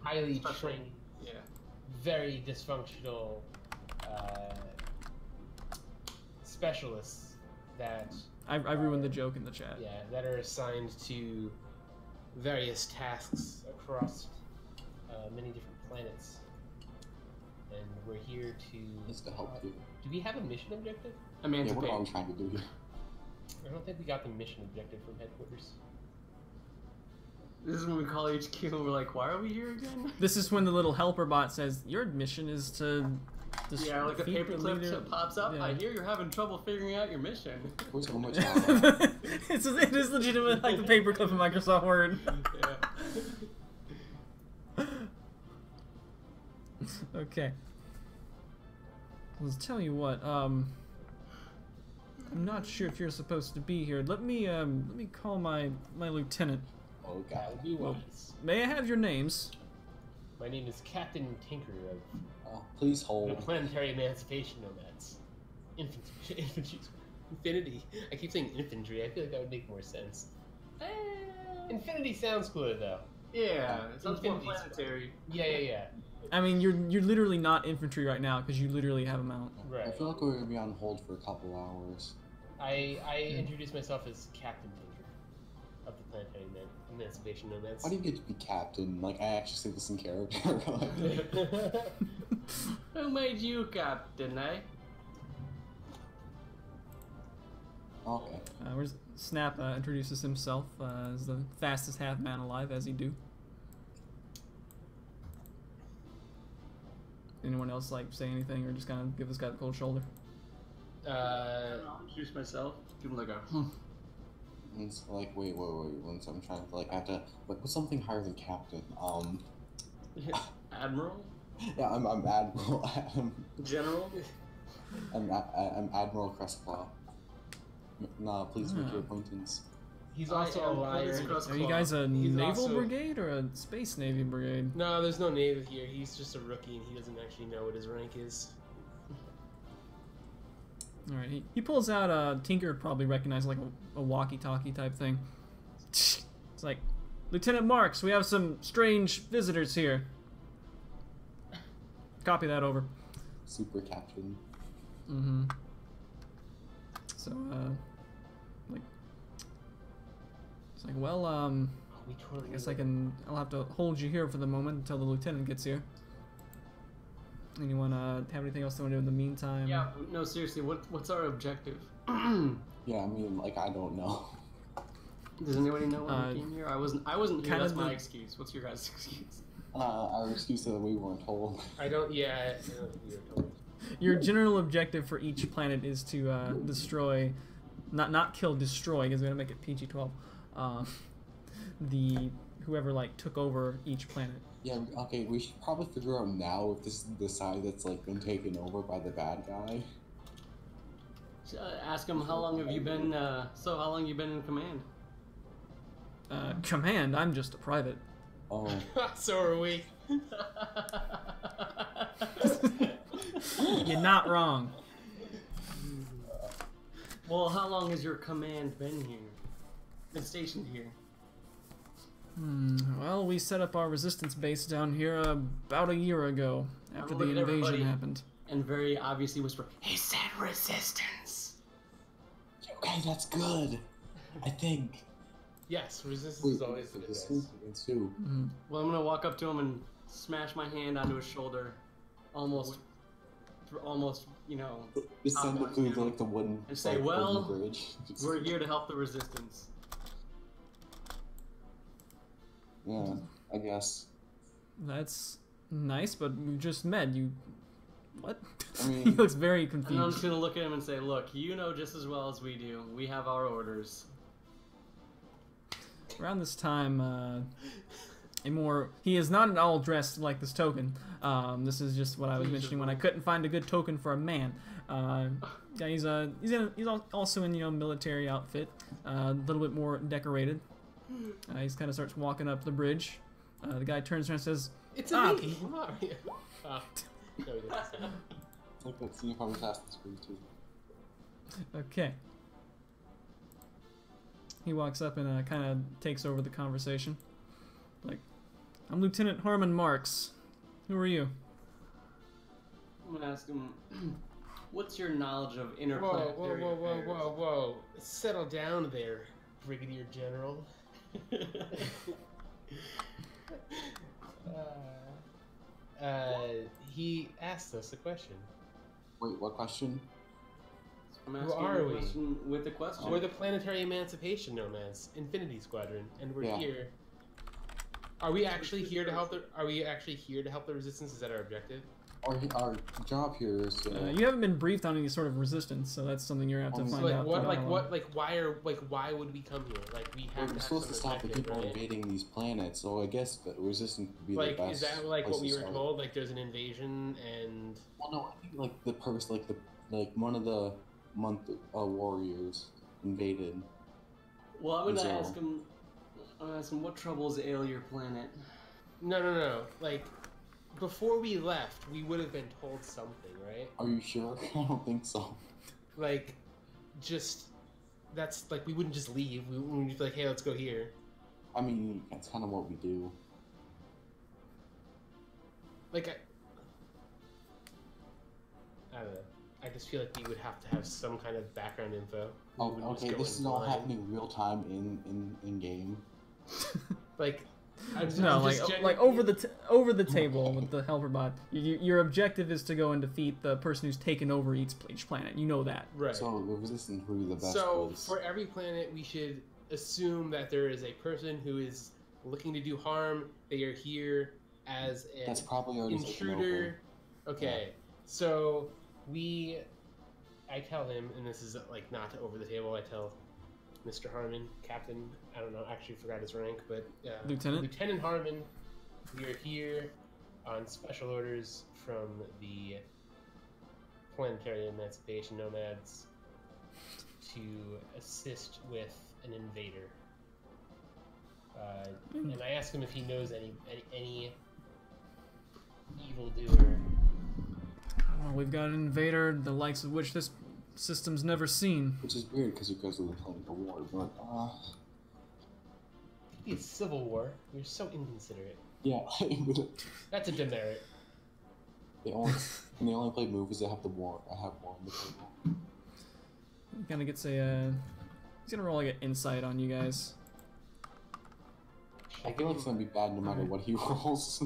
highly trained, Yeah. very dysfunctional specialists that I ruined the joke in the chat. that are assigned to various tasks across many different planets, and we're here to. It's to help you. Do we have a mission objective? Yeah, what are we Emancipate. trying to do here? I don't think we got the mission objective from headquarters. This is when we call HQ and we're like, why are we here again? This is when the little helper bot says, your mission is to... Yeah, like a defeat the paperclip leader." pops up. Yeah. I hear you're having trouble figuring out your mission. Where's how much? It is legitimate, like the paperclip in Microsoft Word. Yeah. Okay. Let's tell you what. I'm not sure if you're supposed to be here. Let me call my lieutenant. Oh That god. would be wise. May I have your names? My name is Captain Tinker of Oh, please the hold. Planetary Emancipation Nomads. Infantry. Infinity. I keep saying infantry. I feel like that would make more sense. Infinity sounds cooler though. Yeah, it sounds more Infinity's- planetary. Yeah. I mean, you're literally not infantry right now because you literally have a mount. Right. I feel like we're gonna be on hold for a couple hours. I introduced myself as Captain Tinker of the Planetary Emancipation Nomads. Why do you get to be captain? Like, I actually say this in character. Who made you captain, eh? Okay. Where's Snap introduces himself as the fastest half man alive, as he do. Anyone else like say anything or just kind of give this guy the cold shoulder? I'll introduce myself. Give him like a And it's like, wait. Once I'm trying to, like, I have to, like, what's something higher than captain? Admiral? Yeah, I'm Admiral. General? I'm Admiral Crestclaw. Nah, please make your acquaintance. He's also a liar. Are you guys a He's naval also- brigade or a space navy brigade? No, there's no Navy here. He's just a rookie and he doesn't actually know what his rank is. All right, he pulls out Tinker would probably recognize like a walkie-talkie type thing. It's like, Lieutenant Marks, we have some strange visitors here. Copy that over. Super captain. Mm-hmm. So, like, it's like, well, We totally I guess I'll have to hold you here for the moment until the lieutenant gets here. Anyone have anything else they want to do in the meantime? Yeah, no, seriously, what's our objective? Yeah, I mean, like, I don't know. Does anybody know why we came here? I wasn't here, kind that's of my the- excuse. What's your guys' excuse? Our excuse is that we weren't told. I don't think you're told. Your general objective for each planet is to destroy, not kill, destroy, because we're gonna make it PG-12. The whoever like took over each planet. Yeah, okay, we should probably figure out now if this is the side that's, like, been taken over by the bad guy. Ask him how long have you been. How long you been in command? Command, I'm just a private. Oh. So are we. You're not wrong. Well, how long has your command been here? Been stationed here? Well, we set up our resistance base down here about a year ago, after the Look at invasion everybody. happened. And very obviously whisper, he said resistance! Okay, that's good. I think. Yes, resistance Wait, is always the best. resistance against who? Well, I'm gonna walk up to him and smash my hand onto his shoulder. Almost, you know, Just send it through, like, the wooden, And say, like, well, wooden bridge. we're here to help the resistance. Yeah, I guess. That's nice, but we just met. You, what? I mean- he looks very And I'm confused. just gonna look at him and say, look, you know just as well as we do. We have our orders. Around this time, he is not at all dressed like this token. This is just what I was mentioning when I couldn't find a good token for a man. Yeah, he's also in military outfit, a little bit more decorated. He kind of starts walking up the bridge. The guy turns around and says, It's a me, Mario. No, he doesn't. Like that scene from Assassin's Creed 2. "Okay." He walks up and kind of takes over the conversation. Like, "I'm Lieutenant Harmon Marks. Who are you?" I'm gonna ask him, what's your knowledge of Whoa, interplanetary affairs? whoa. Settle down there, Brigadier General. He asked us a question. Wait, what question? I'm Who asking are you a we? question with a question. We're the Planetary Emancipation Nomads, Infinity Squadron, and we're Yeah. here Are we actually here to help the? Are we actually here to help the resistance? Is that our objective? Our job here is You haven't been briefed on any sort of resistance, so that's something you're gonna have to So, find like out. what? throughout Like the what? Like why would we come here? Like we have we're to supposed have to some stop the objective, people right? invading these planets, so I guess the resistance would be Like the best. is that like place what we to were start. told? Like there's an invasion and. Well, no, I think like the purpose, like one of the month warriors invaded. Well, I'm gonna So- ask him. I'm gonna ask him what troubles ail your planet. No. Like before we left, we would have been told something, right? Are you sure? I don't think so. Like, just that's like we wouldn't just leave. We would just be like, hey, let's go here. I mean, that's kind of what we do. Like I don't know. I just feel like we would have to have some kind of background info. We Oh, wouldn't just okay, go this in is all blind. happening real time in game. Like, No, I'm like just over the table with the helper bot. Your objective is to go and defeat the person who's taken over each planet. You know that. right. So the resistance would be the best So place. for every planet, we should assume that there is a person who is looking to do harm. They are here as an That's probably already taken intruder. Okay, so I tell him, and this is like not over the table. I tell Mr. Harmon, Captain. I don't know. Actually, forgot his rank, but Lieutenant Harmon. We are here on special orders from the Planetary Emancipation Nomads to assist with an invader. And I ask him if he knows any evildoer. Well, we've got an invader, the likes of which this system's never seen. Which is weird because you guys were playing the war, but It's civil war. You're so inconsiderate. yeah, That's a demerit. they only play movies that have the war. I have war on the table. He kind of gets a. He's gonna roll like an insight on you guys. I feel like it's gonna be bad no matter what he rolls.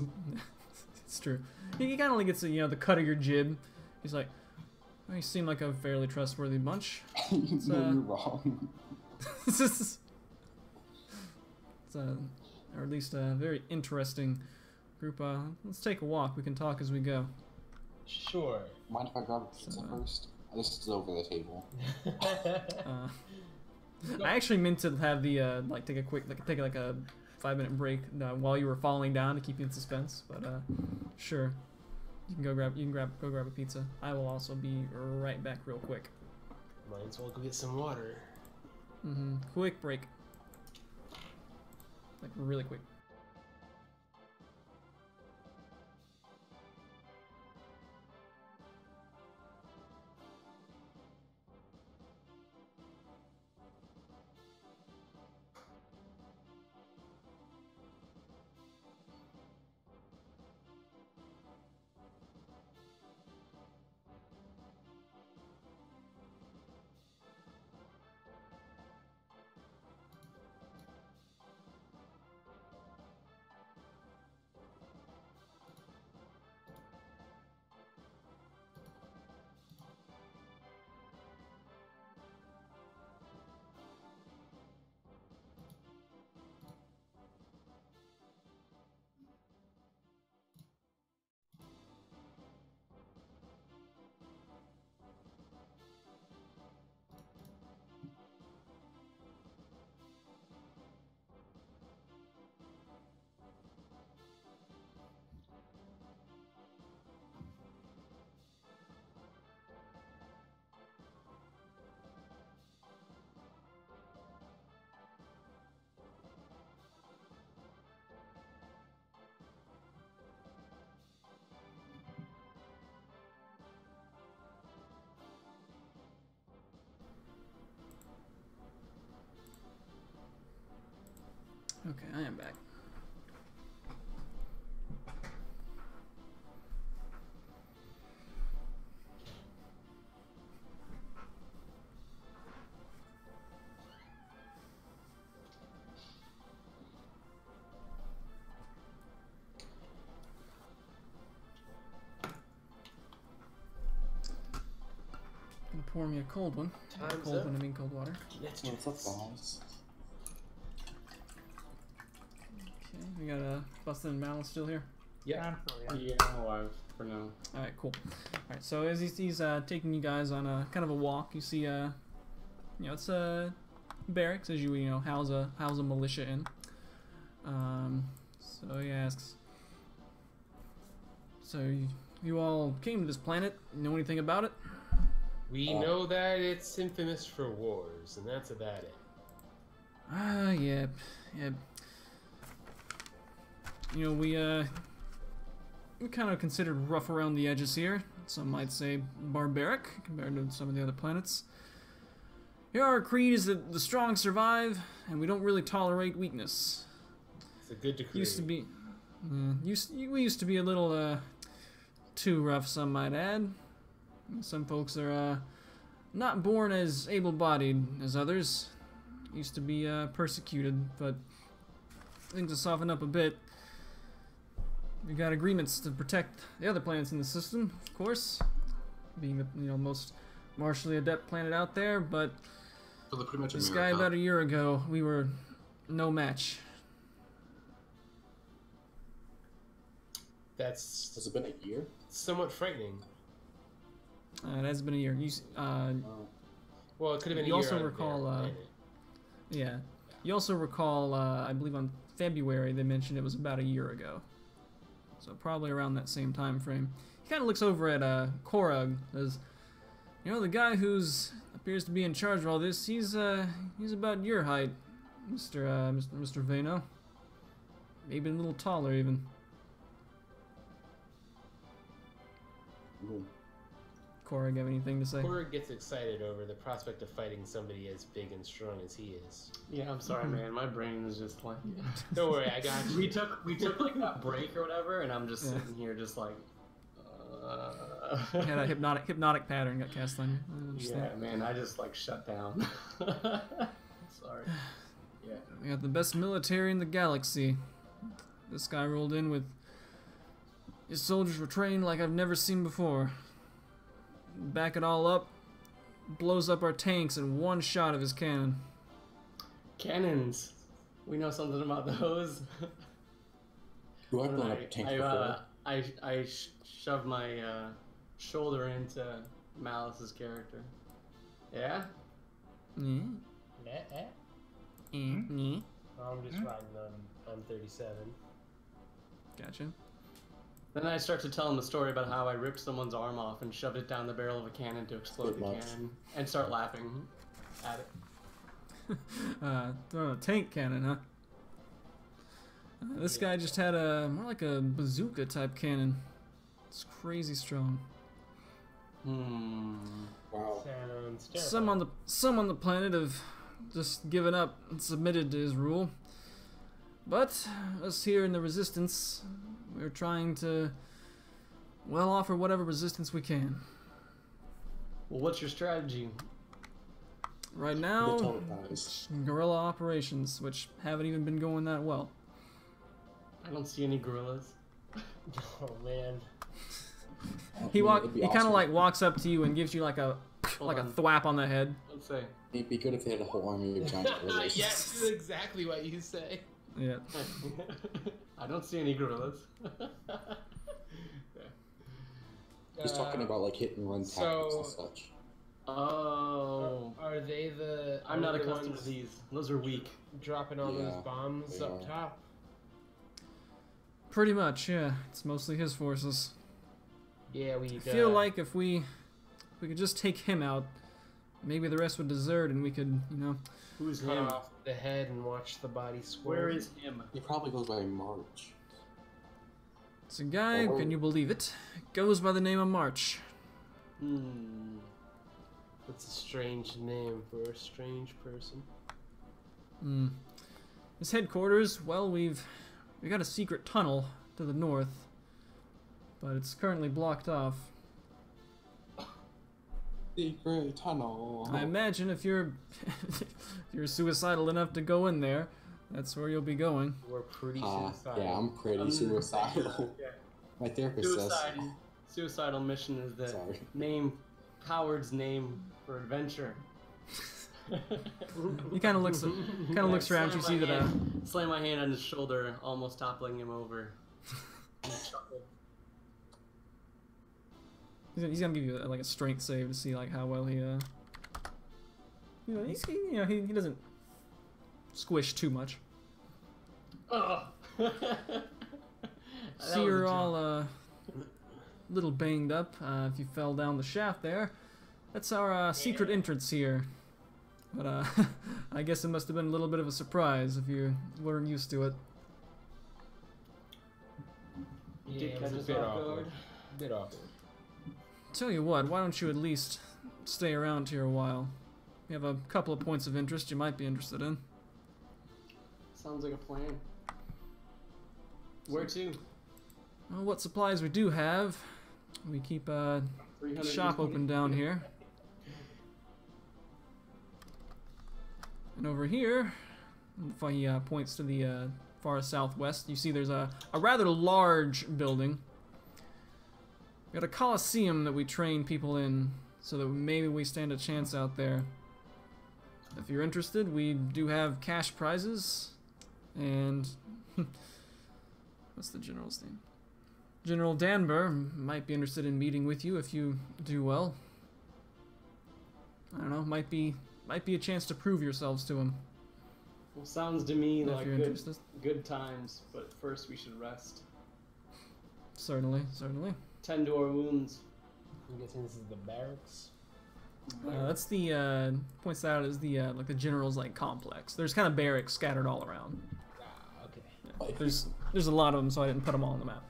It's true. He kind of only gets the cut of your jib. He's like, oh, you seem like a fairly trustworthy bunch. No, you're wrong. It's or at least a very interesting group. Let's take a walk. We can talk as we go. Sure. Mind if I grab a pizza first? This is over the table. I actually meant to have the take a 5-minute break while you were falling down to keep you in suspense, but sure. You can go grab a pizza. I will also be right back real quick. Might as well go get some water. Quick break. Like really quick. Okay, I am back. Gonna pour me a cold one. Time's Cold up. one, I mean cold water. Let's What's up, guys? Okay, we got Bustin' and Malice still here. Yeah. I'm still, Yeah, I'm alive for now. All right, cool. All right, so as he's taking you guys on a kind of a walk, you see it's a barracks as you know house a militia in. So he asks, so you all came to this planet. Know anything about it? We know that it's infamous for wars, and that's about it. Yeah. You know, we kind of considered rough around the edges here. Some might say barbaric compared to some of the other planets. Here, our creed is that the strong survive, and we don't really tolerate weakness. It's a good decree. We used to be a little too rough, some might add. Some folks are not born as able-bodied as others. Used to be persecuted, but things have softened up a bit. We got agreements to protect the other planets in the system, of course, being the most martially adept planet out there. But So they're pretty much this America. guy about a year ago, we were no match. That's Has it been a year? somewhat frightening. It has been a year. Well, it could have been a You year also on recall, their planet. Yeah. You also recall, I believe on February, they mentioned it was about a year ago. So probably around that same time frame. He kind of looks over at Korug, says, the guy who's appears to be in charge of all this, he's about your height, Mr. Vano. Maybe a little taller even. Ooh. Korug, have anything to say? Korg gets excited over the prospect of fighting somebody as big and strong as he is. Yeah, I'm sorry, man. My brain is just like. Don't worry, I got you. We took like that break or whatever, and I'm just sitting here just like. You had a hypnotic pattern got cast on you. I understand. Yeah, man, I just like shut down. Sorry. Yeah. We got the best military in the galaxy. This guy rolled in with his soldiers were trained like I've never seen before. Back it all up, blows up our tanks in one shot of his cannon. Cannons. We know something about those. Who I've blown up a tank before. I shoved my shoulder into Malice's character. Yeah? Yeah. I'm just riding on 37. Gotcha. Then I start to tell him the story about how I ripped someone's arm off and shoved it down the barrel of a cannon to explode the Good luck. cannon, and start laughing at it. Throwing a tank cannon, huh? This guy just had more like a bazooka type cannon. It's crazy strong. Wow. Sounds terrifying. Some on the planet have just given up and submitted to his rule. But us here in the Resistance, we're trying to, offer whatever resistance we can. Well, what's your strategy? Right The now, telepathies. guerrilla operations, which haven't even been going that well. I don't see any gorillas. Oh man. He It'd be kind of awesome. like walks up to you and gives you like a Hold on. thwap on the head. Let's say. It'd be good if they had a whole army of giant gorillas. Yes, this is exactly what you say. Yeah. I don't see any gorillas. He's talking about like hit and run tactics and such. Oh. Are they the? I'm not the accustomed ones to these. Those are weak. dropping all Yeah, those bombs they up are. top? Pretty much, yeah. It's mostly his forces. Yeah, we. I feel like if we could just take him out, maybe the rest would desert and we could, Who's cut him? off the head and watch the body squirt. Where is him? He probably goes by March. It's a guy, Oh. can you believe it? Goes by the name of March. That's a strange name for a strange person. His headquarters, well, we got a secret tunnel to the north, but it's currently blocked off. Secret tunnel. I imagine if you're if you're suicidal enough to go in there, that's where you'll be going. We're pretty suicidal. Yeah, I'm pretty suicidal. Yeah. My therapist says. Suicidal mission is the Sorry. name, coward's name for adventure. He kind of looks around. You see that. Slam my hand on his shoulder, almost toppling him over. He's gonna give you like a strength save to see like how well he he doesn't squish too much. Oh. See, you're all a little banged up. If you fell down the shaft there, that's our secret entrance here. But I guess it must have been a little bit of a surprise if you weren't used to it. Yeah, it was a bit awkward. Bit awkward. Tell you what, why don't you at least stay around here a while? We have a couple of points of interest you might be interested in. Sounds like a plan. Where to? Well, what supplies we do have, we keep a shop open down here. And over here, if he points to the far southwest, you see there's a rather large building. We got a coliseum that we train people in, so that maybe we stand a chance out there. If you're interested, we do have cash prizes, and what's the general's name? General Danber might be interested in meeting with you if you do well. I don't know, might be a chance to prove yourselves to him. Well, sounds to me If like you're interested. good times, but first we should rest. Certainly, certainly. Tend to our wounds. I'm guessing this is the barracks. That's the points out as the like the general's like complex. There's kind of barracks scattered all around. Ah, okay. Yeah, there's a lot of them, so I didn't put them all on the map.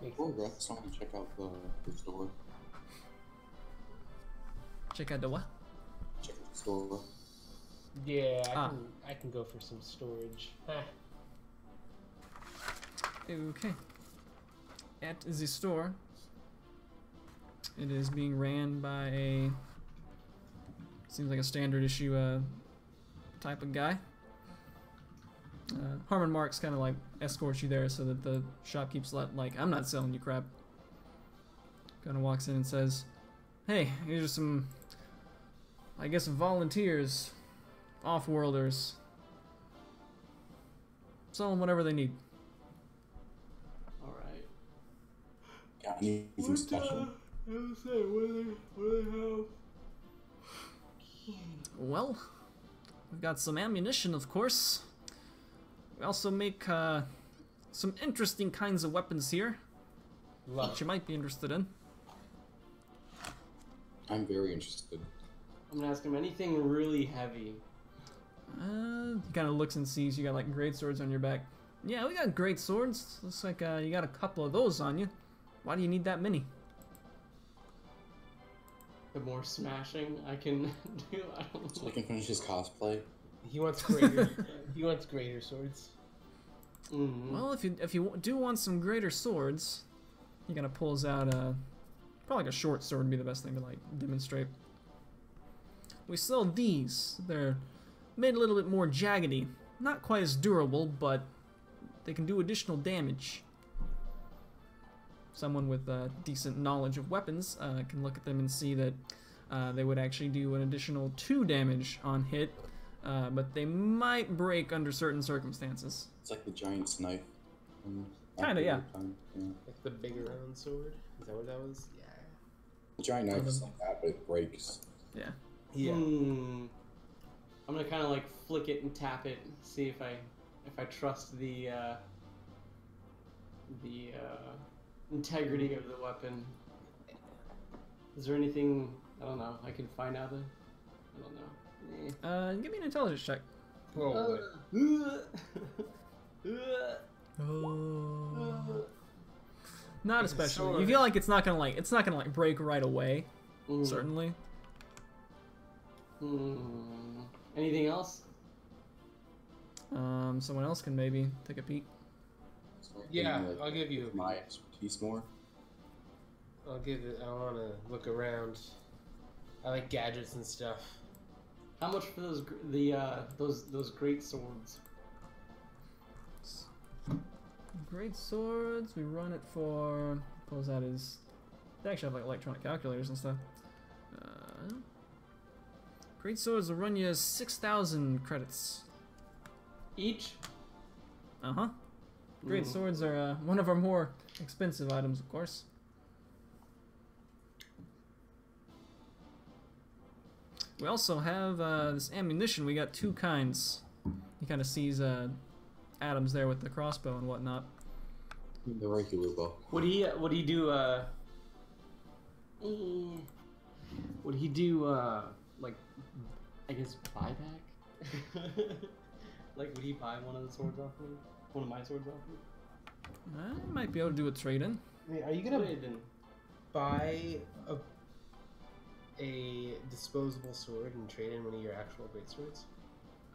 Before rest, I want to check out the store. Check out the what? Check out the store. Yeah, I can go for some storage. Okay. At the store, it is being ran by a seems like a standard issue type of guy. Harmon Marks kind of like escorts you there so that the shopkeep's like, I'm not selling you crap. Kind of walks in and says, hey, here's some, I guess, volunteers, off-worlders. Sell them whatever they need. Alright. Got anything special? What do they have? Well, we've got some ammunition, of course. We also make some interesting kinds of weapons here that you might be interested in. I'm very interested. I'm gonna ask him anything really heavy. He kind of looks and sees you got like great swords on your back. Yeah, we got great swords. Looks like you got a couple of those on you. Why do you need that many? The more smashing I can do, I don't So know. I can finish his cosplay. He wants greater. He wants greater swords. Mm-hmm. Well, if you do want some greater swords, he kind of pulls out probably like a short sword would be the best thing to like demonstrate. We sell these. They're made a little bit more jaggedy, not quite as durable, but they can do additional damage. Someone with decent knowledge of weapons can look at them and see that they would actually do an additional 2 damage on hit, but they might break under certain circumstances. It's like the giant's knife. Kinda, yeah. Yeah. Like the bigger round sword. Is that what that was? Yeah. The giant knife is like that, but it breaks. Yeah. Yeah. I'm gonna kind of like flick it and tap it, see if I trust the integrity of the weapon. Is there anything I don't know I can find out? I don't know. Give me an intelligence check. Oh, Not especially. You feel like it's not gonna break right away. Certainly. Anything else? Someone else can maybe take a peek. Yeah, I'll give you my expertise more. I'll give it. I want to look around. I like gadgets and stuff. How much for those those great swords? Great swords. We run it for. Pulls out his. They actually have like electronic calculators and stuff. Great swords will run you 6,000 credits. Each? Uh-huh. Great swords are one of our more expensive items, of course. We also have this ammunition. We got two kinds. You kind of sees Adams there with the crossbow and whatnot. The regular bow. Would he do would he do like, I guess, buyback? Like, would he buy one of the swords off me? One of my swords off me? I might be able to do a trade-in. Wait, are you gonna Trade-in. buy a disposable sword and trade in one of your actual great swords?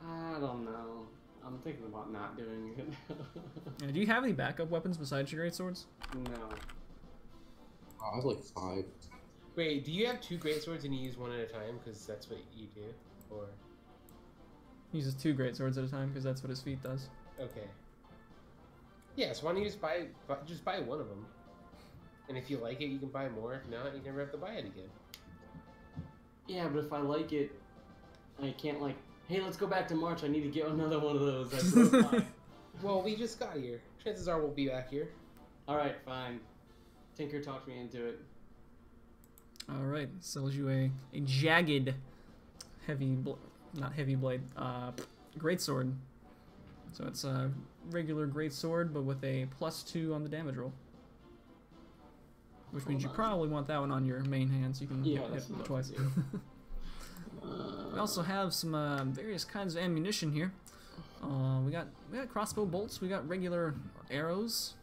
I don't know. I'm thinking about not doing it. Do you have any backup weapons besides your great swords? No. I have like 5. Wait, do you have 2 great swords and you use one at a time because that's what you do, or? He uses 2 great swords at a time because that's what his feat does. Okay. Yeah, so why don't you just buy one of them, and if you like it, you can buy more. If not, you never have to buy it again. Yeah, but if I like it, I can't like, hey, let's go back to March. I need to get another one of those. That's fine. Well, we just got here. Chances are we'll be back here. All right, fine. Tinker talked me into it. All right, sells you a jagged, not heavy blade, great sword. So it's a regular great sword, but with a +2 on the damage roll. Which means you probably want that one on your main hand, so you can hit that's it what twice. I do. We also have some various kinds of ammunition here. We got crossbow bolts. We got regular arrows.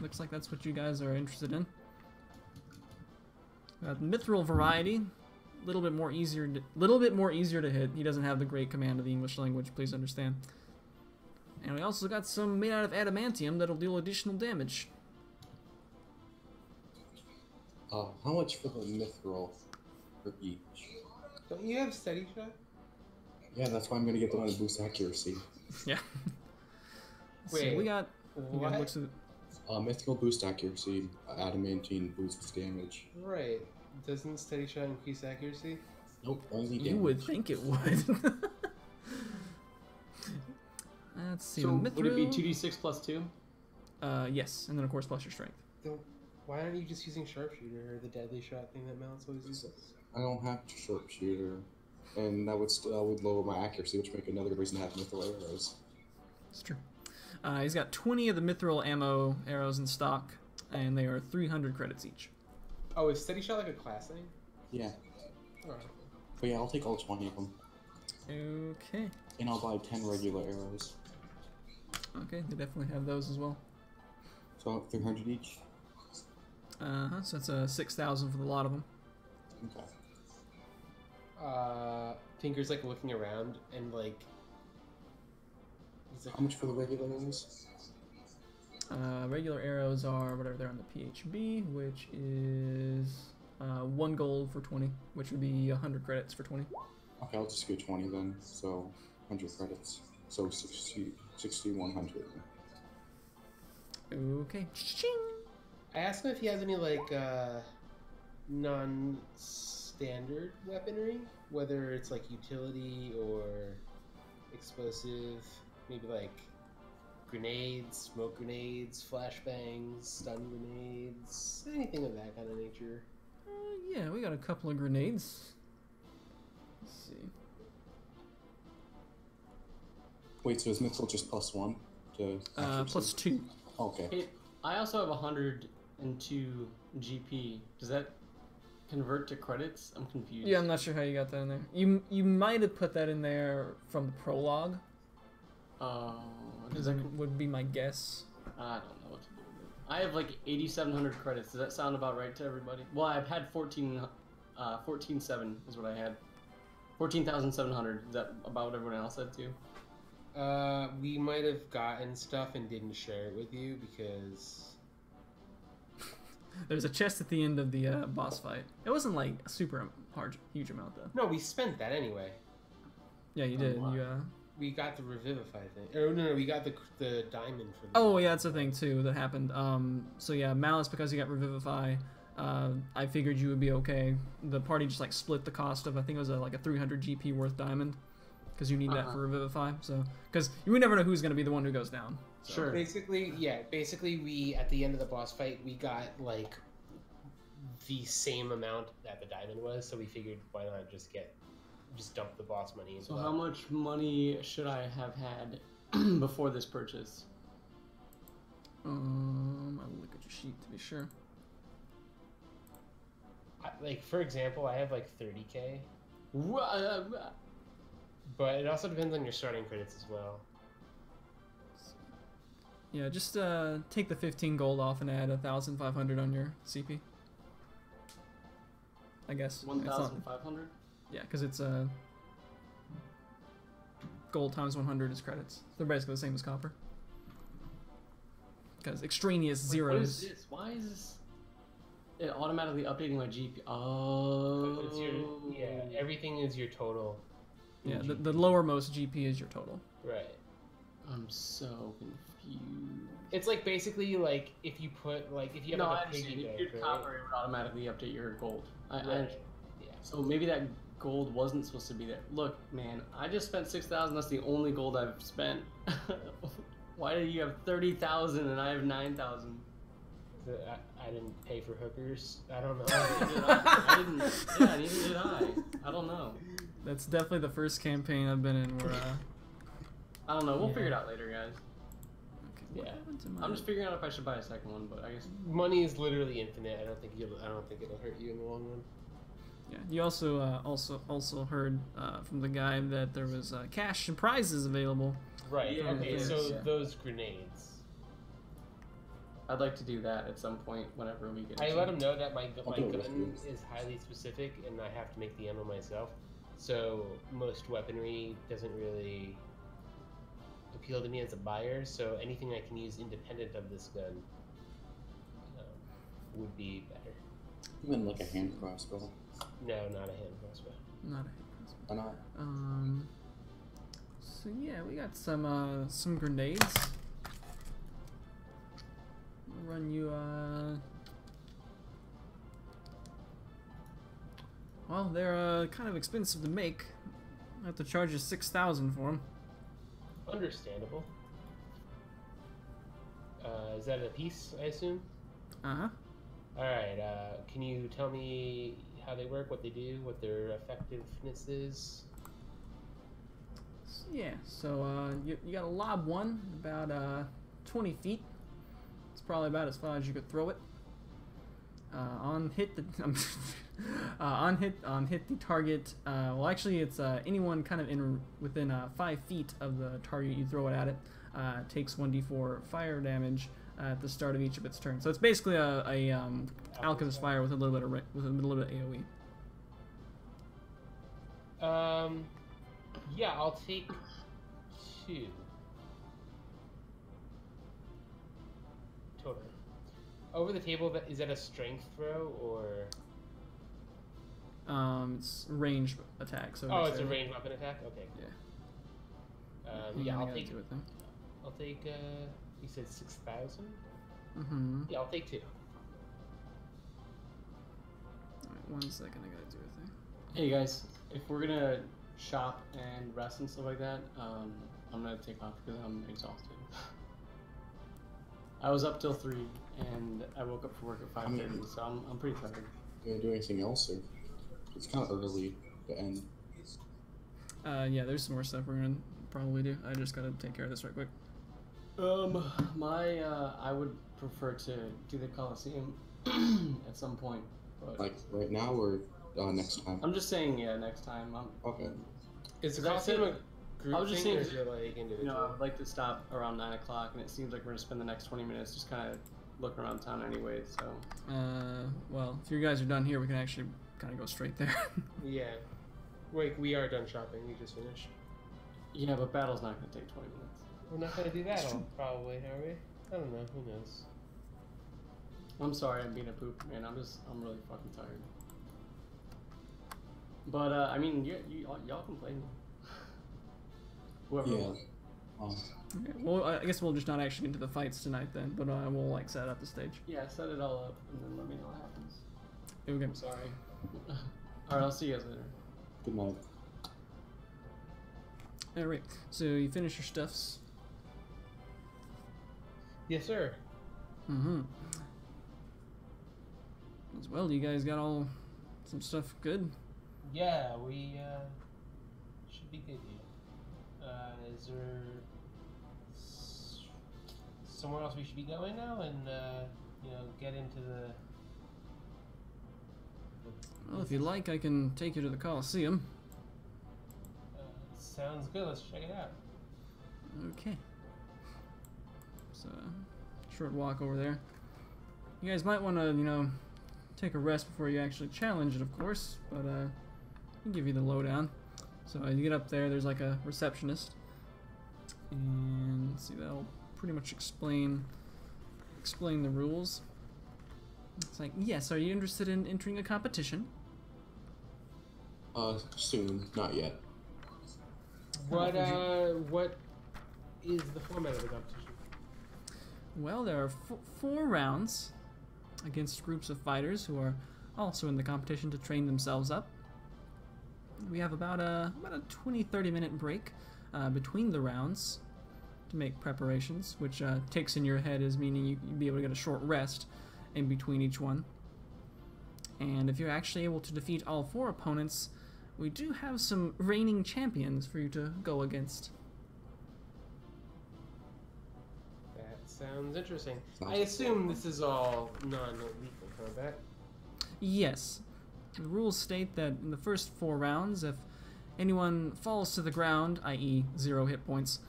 Looks like that's what you guys are interested in. Mithril variety, little bit more easier to hit. He doesn't have the great command of the English language, please understand. And we also got some made out of adamantium that'll deal additional damage. How much for the mithril for each? Don't you have steady shot? Yeah, that's why I'm gonna get the one that boosts accuracy. Yeah. Wait, so we got what? looks at Mithril boost accuracy, adamantine boosts damage. Right. Doesn't steady shot increase accuracy? Nope, only damage. you would think it would. Let's see. So the would it be mithril. 2d6 plus 2? Yes, and then of course plus your strength. Why aren't you just using sharpshooter or the deadly shot thing that Mal's always uses? I don't have sharpshooter, and that would lower my accuracy, which would make another reason to have mithril arrows. It's true. He's got 20 of the mithril ammo arrows in stock, and they are 300 credits each. Oh, is steady shot like a class thing? Yeah, Alright. but yeah, I'll take all 20 of them, Okay. and I'll buy 10 regular arrows. Okay, they definitely have those as well. So 300 each. So that's a 6,000 for the lot of them. Okay. Tinker's like looking around and like he's like, How much for the regular arrows? Regular arrows are whatever they're on the PHB, which is 1 gold for 20, which would be 100 credits for 20. Okay, I'll just get 20 then. So 100 credits. So 60, 100. Okay. Ching! I asked him if he has any like non-standard weaponry, whether it's like utility or explosive, maybe like grenades, smoke grenades, flashbangs, stun grenades, anything of that kind of nature. Yeah, we got a couple of grenades. Let's see. Wait, so is mithril just +1 to accuracy? +2. Okay. Hey, I also have 102 GP. Does that convert to credits? I'm confused. Yeah, I'm not sure how you got that in there. You might have put that in there from the prologue. Does that, Would be my guess. I don't know what to do with it. I have like 8,700 credits. Does that sound about right to everybody? Well, I've had 14,700 is what I had. 14,700. Is that about what everyone else had too? We might have gotten stuff and didn't share it with you because There's a chest at the end of the boss fight. It wasn't like a super huge amount though. no, we spent that anyway. Yeah, you did. wow. You We got the revivify thing. Or no, we got the diamond for the Oh yeah, that's the thing too that happened. So yeah, Malice, because he got Revivify, I figured you would be okay. The party just like split the cost of, I think it was like a 300 GP worth diamond, because you need that for Revivify. So because you would never know who's gonna be the one who goes down. So. Sure. Basically, we at the end of the boss fight we got like the same amount that the diamond was, so we figured why not just dump the boss money into So that. how much money should I have had before this purchase? I'll look at your sheet to be sure. Like for example, I have like 30k, but it also depends on your starting credits as well. Yeah, just take the 15 gold off and add 1,500 on your CP. I guess. 1,500? Yeah, because it's gold times 100 is credits. They're basically the same as copper. Because extraneous zeros. What is this? Why is this? It automatically updating my GP. Oh. Everything is your total. Yeah, the lowermost GP is your total. Right. I'm so confused. It's like basically like if you put like if you have like a piggy bank, your right? copper, it would automatically update your gold. Yeah. So maybe that gold wasn't supposed to be there. Look, man, I just spent 6,000. That's the only gold I've spent. Why do you have 30,000 and I have 9,000? I didn't pay for hookers. I don't know. I didn't. Yeah, neither did I. I don't know. That's definitely the first campaign I've been in where. I don't know. We'll figure it out later, guys. Okay, what happened to my... I'm just figuring out if I should buy a second one, but I guess money is literally infinite. I don't think it'll hurt you in the long run. Yeah, you also heard from the guy that there was cash and prizes available. Right. Yeah, Okay. yeah. So those grenades. I'd like to do that at some point whenever we get. I let him know that my I'll gun do it with you. is highly specific, and I have to make the ammo myself. So most weaponry doesn't really appeal to me as a buyer. So anything I can use independent of this gun would be better. Even like a hand crossbow. No, not a hand crossbow. Not a hit crossbow. Why not? So yeah, we got some grenades. We'll run you well, they're kind of expensive to make. I have to charge you 6,000 for them. Understandable. Is that a piece, I assume? Uh-huh. Alright, can you tell me how they work, what they do, what their effectiveness is? Yeah, so you got a lob one, about 20 feet. It's probably about as far as you could throw it. On hit the on hit the target. Well, actually, it's anyone kind of within 5 feet of the target you throw it at it takes 1d4 fire damage at the start of each of its turns. So it's basically a alchemist fire with a little bit of AOE. Yeah, I'll take 2 total. Over the table, is that a strength throw or? It's ranged attack. So oh, it's a ranged weapon attack. Okay. Yeah. Yeah, I'll gotta take. do it then. I'll take. You said 6,000. Mm-hmm. Yeah, I'll take 2. Alright, 1 second. I gotta do a thing. Hey guys, if we're gonna shop and rest and stuff like that, I'm gonna take off because I'm exhausted. I was up till 3 and I woke up for work at 5:30, so I'm pretty tired. You gonna do anything else, or it's kind of early to end? Yeah, there's some more stuff we're gonna probably do. I just gotta take care of this right quick. I would prefer to do the Coliseum at some point, but Like right now or next time? I'm just saying, yeah, next time. Okay. Is the That costume said, a group I was just thing or saying, is it like individual? You know, I'd like to stop around 9 o'clock, and it seems like we're gonna spend the next 20 minutes just kind of looking around town anyway. So. Well, if you guys are done here, we can actually kind of go straight there. Yeah. Wait, we are done shopping. We just finished. Yeah, but battle's not gonna take 20 minutes. We're not gonna do that, probably, are we? I don't know. Who knows? I'm sorry, I'm being a poop, man. I'm really fucking tired. But I mean, y'all can play me. Whoever Yeah. wants. Okay, well, I guess we'll just not actually get into the fights tonight then, but we'll like set up the stage. Yeah, set it all up and then let me know what happens. Okay. I'm sorry. Alright, I'll see you guys later. Good night. Alright, so you finish your stuffs. Yes, sir. Mm-hmm. As well, you guys got all some stuff good? Yeah, we should be good here. Is there somewhere else we should be going now, and get into the? Well, if you like, I can take you to the Coliseum. Sounds good. Let's check it out. Okay. So, short walk over there. You guys might want to, take a rest before you actually challenge it, of course, but I'll give you the lowdown. So you get up there, there's like a receptionist, and let's see, that'll pretty much explain the rules. It's like, yes, are you interested in entering a competition? Soon, not yet. What is the format of the competition? Well, there are 4 rounds against groups of fighters who are also in the competition to train themselves up. We have about a 20-30 minute break between the rounds to make preparations, which takes in your head as meaning you'd be able to get a short rest in between each one. And if you're actually able to defeat all 4 opponents, we do have some reigning champions for you to go against. That sounds interesting. I assume this is all non-lethal combat. Yes. The rules state that in the first 4 rounds, if anyone falls to the ground, i.e. 0 hit points,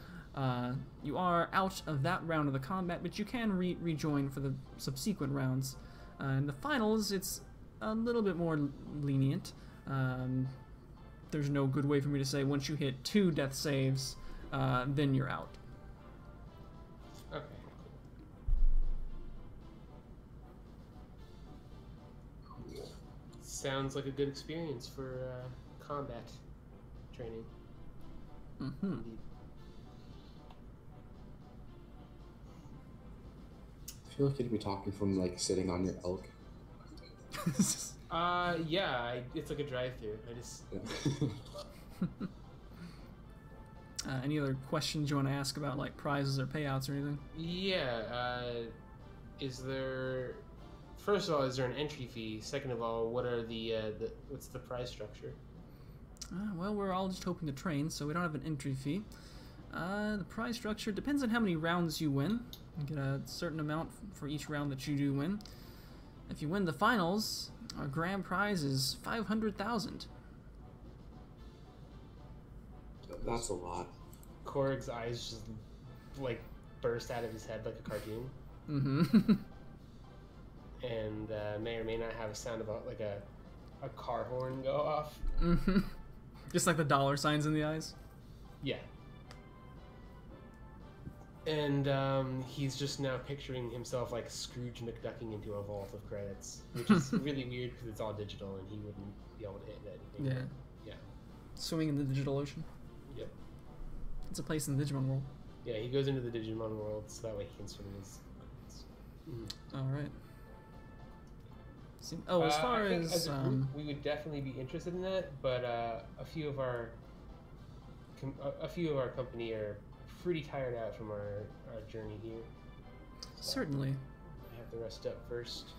you are out of that round of the combat, but you can rejoin for the subsequent rounds. In the finals, it's a little bit more lenient. There's no good way for me to say once you hit 2 death saves, then you're out. Okay. Sounds like a good experience for combat training. Mm-hmm. I feel like you'd be talking from like sitting on your elk. Yeah, it's like a drive-through. I just. Yeah. Any other questions you want to ask about like prizes or payouts or anything? Yeah. Is there? First of all, is there an entry fee? Second of all, what are what's the prize structure? Well, we're all just hoping to train, so we don't have an entry fee. The prize structure depends on how many rounds you win. You get a certain amount for each round that you do win. If you win the finals, our grand prize is 500,000. That's a lot. Korg's eyes just like burst out of his head like a cartoon, Mm-hmm. and may or may not have a sound about like a car horn go off. Mm-hmm. Just like the dollar signs in the eyes. Yeah. And he's just now picturing himself like Scrooge McDucking into a vault of credits, which is really weird because it's all digital and he wouldn't be able to hit anything. Yeah. Yeah. Swimming in the digital ocean. Yep. It's a place in the Digimon world. Yeah, he goes into the Digimon world so that way he can swim in his credits. Mm. All right. Oh, as far I think as a group, we would definitely be interested in that, but a few of our company are pretty tired out from our journey here. So certainly. I have to rest up first.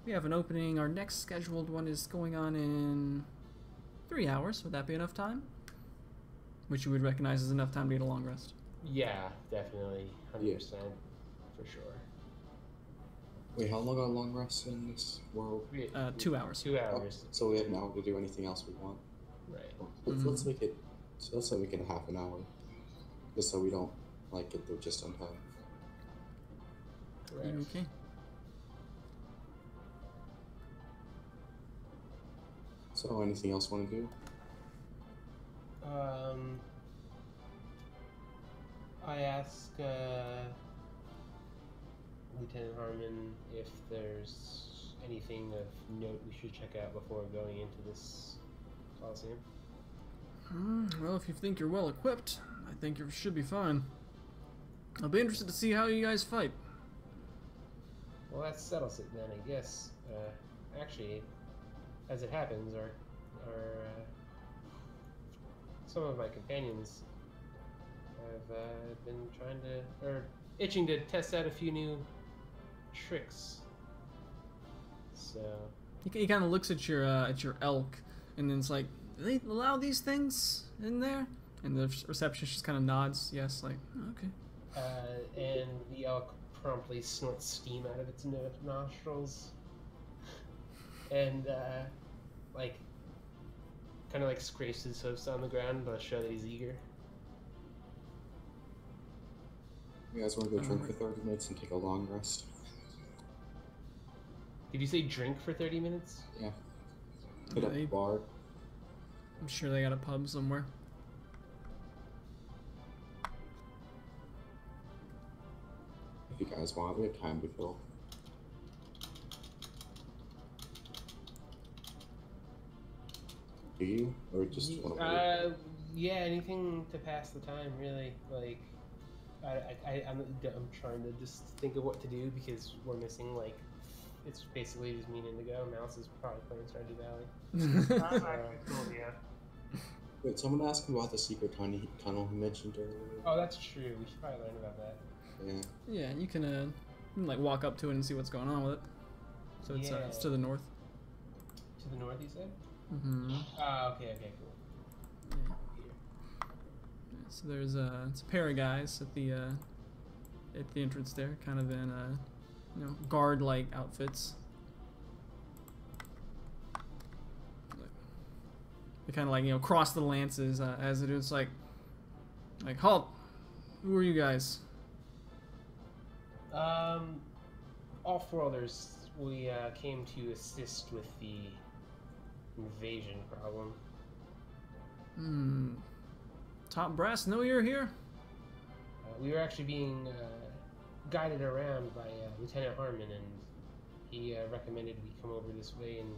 We have an opening. Our next scheduled one is going on in 3 hours. Would that be enough time? Which you would recognize as enough time to get a long rest. Yeah, definitely, 100%, for sure. Wait, how long are long rests in this world? 2 hours. 2 hours. So we have an hour to do anything else we want. Right. Let's make it. So let's make it half an hour, just so we don't like get there just on time. Correct. You okay? So anything else want to do? I ask Lieutenant Harmon if there's anything of note we should check out before going into this Coliseum. Well, if you think you're well equipped, I think you should be fine. I'll be interested to see how you guys fight. Well, that settles it then, I guess. actually, as it happens, some of my companions have been trying to, or itching to test out a few new tricks. So He kind of looks at your elk, and then it's like, do they allow these things in there? And the receptionist just kind of nods, yes, like, oh, okay. and the elk promptly snorts steam out of its nostrils, and like kind of like scrapes his hoofs on the ground to show that he's eager. You guys want to go drink for 30 minutes and take a long rest? Did you say drink for 30 minutes? Yeah. Hit up They- the bar. I'm sure they got a pub somewhere. If you guys want, we have time to kill. Do you? Or just want to wait? Yeah, anything to pass the time, really. Like, I'm trying to just think of what to do because we're missing, like, it's basically just me and Indigo. Mouse is probably playing Stardew Valley. That's actually cool, yeah. Wait, someone asked him about the secret tunnel he mentioned earlier. Oh, that's true. We should probably learn about that. Yeah. Yeah, you can like walk up to it and see what's going on with it. So it's Yeah. it's to the north. To the north, you said? Mm-hmm. Okay, cool. Yeah. So there's it's a pair of guys at the entrance there, kind of in guard-like outfits. They kind of like cross the lances as it is like halt. Who are you guys? Off-worlders, we came to assist with the invasion problem. Top brass know you're here? We were actually being guided around by Lieutenant Harmon, and he recommended we come over this way and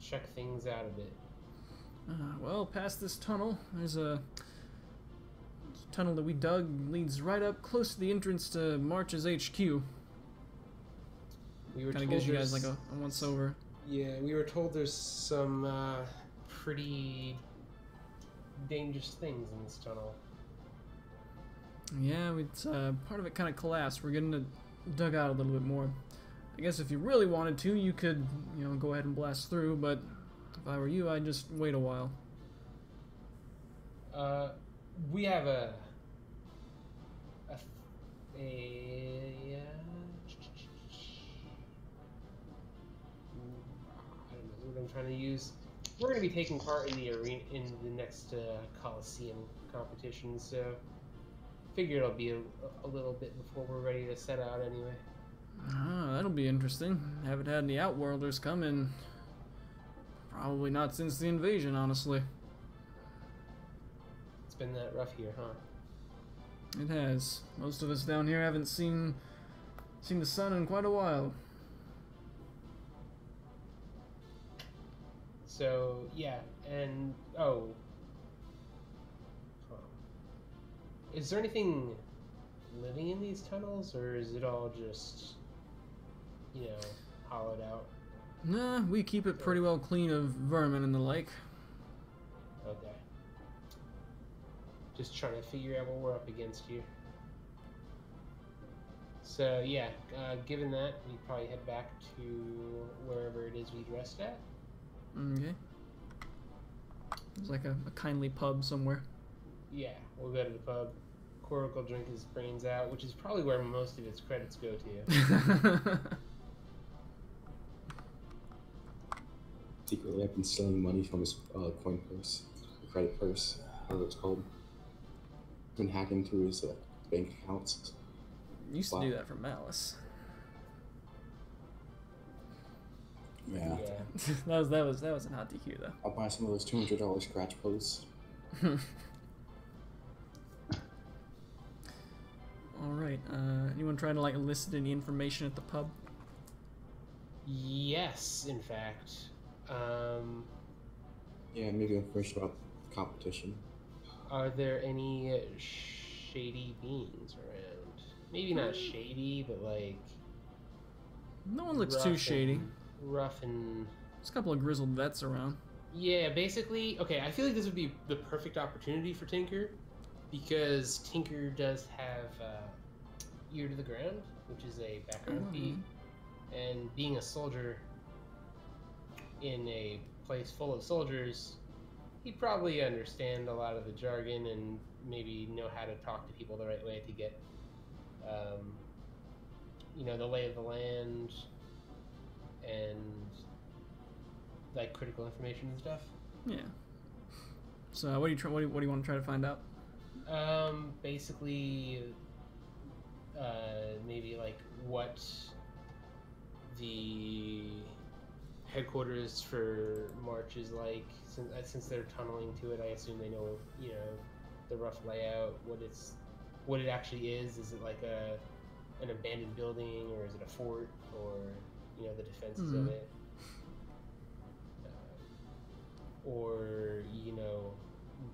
check things out a bit. Well, past this tunnel, there's a tunnel that we dug leads right up close to the entrance to March's HQ. We were Kind of told gives you guys there's- like a once over. Yeah, we were told there's some pretty dangerous things in this tunnel. Yeah, it's part of it kind of collapsed. We're getting it dug out a little bit more. I guess if you really wanted to, you could go ahead and blast through. But if I were you, I'd just wait a while. We have I don't know what I'm trying to use. We're going to be taking part in the arena in the next Coliseum competition, so figure it'll be a little bit before we're ready to set out anyway. That'll be interesting. Haven't had any Outworlders come in. Probably not since the invasion, honestly. It's been that rough here, huh? It has. Most of us down here haven't seen the sun in quite a while. So yeah, and is there anything living in these tunnels, or is it all just hollowed out? Nah, we keep it pretty well clean of vermin and the like. Okay. Just trying to figure out what we're up against here. So yeah, given that, we'd probably head back to wherever it is we'd rest at. Okay. There's like a kindly pub somewhere. Yeah, we'll go to the pub. Korok will drink his brains out, which is probably where most of his credits go to. Secretly, I've been stealing money from his coin purse, credit purse, whatever it's called. Been hacking into his bank accounts. Used to do that for Malice. Yeah. that was an hot DQ though. I'll buy some of those $200 scratch posts. All right. Anyone trying to elicit any information at the pub? Yes, in fact. Yeah, maybe information about the competition. Are there any shady beings around? Maybe not shady, but No one looks rough too shady. rough and... There's a couple of grizzled vets around. Yeah, basically, okay, I feel like this would be the perfect opportunity for Tinker, because Tinker does have ear to the ground, which is a background feat, and being a soldier in a place full of soldiers, he'd probably understand a lot of the jargon and maybe know how to talk to people the right way to get, you know, the lay of the land and like critical information and stuff. Yeah. So what do you want to try to find out? Basically, maybe like what the headquarters for March is like, since they're tunneling to it. I assume they know, you know, the rough layout. What it actually is. Is it like an abandoned building, or is it a fort, or you know, the defenses of it, or you know,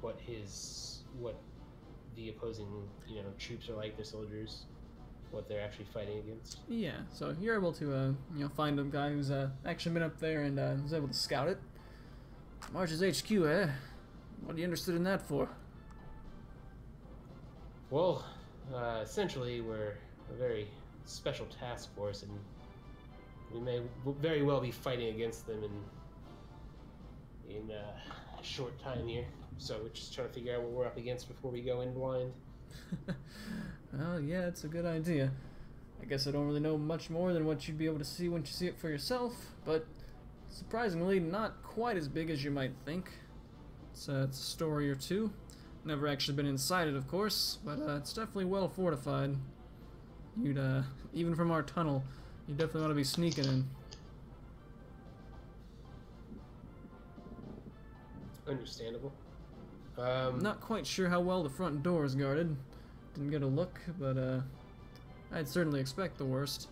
what the opposing, you know, troops are like, the soldiers, what they're actually fighting against. Yeah, so you're able to, you know, find a guy who's actually been up there and was able to scout it. March's HQ, eh? What are you interested in that for? Well, essentially, we're a very special task force, and we may very well be fighting against them in a short time here. So we're just trying to figure out what we're up against before we go in blind. Well, yeah, it's a good idea. I guess I don't really know much more than what you'd be able to see once you see it for yourself, but surprisingly not quite as big as you might think. It's a story or two. Never actually been inside it, of course, but it's definitely well fortified. You'd, even from our tunnel, you definitely want to be sneaking in. Understandable. Not quite sure how well the front door is guarded. Didn't get a look, but I'd certainly expect the worst.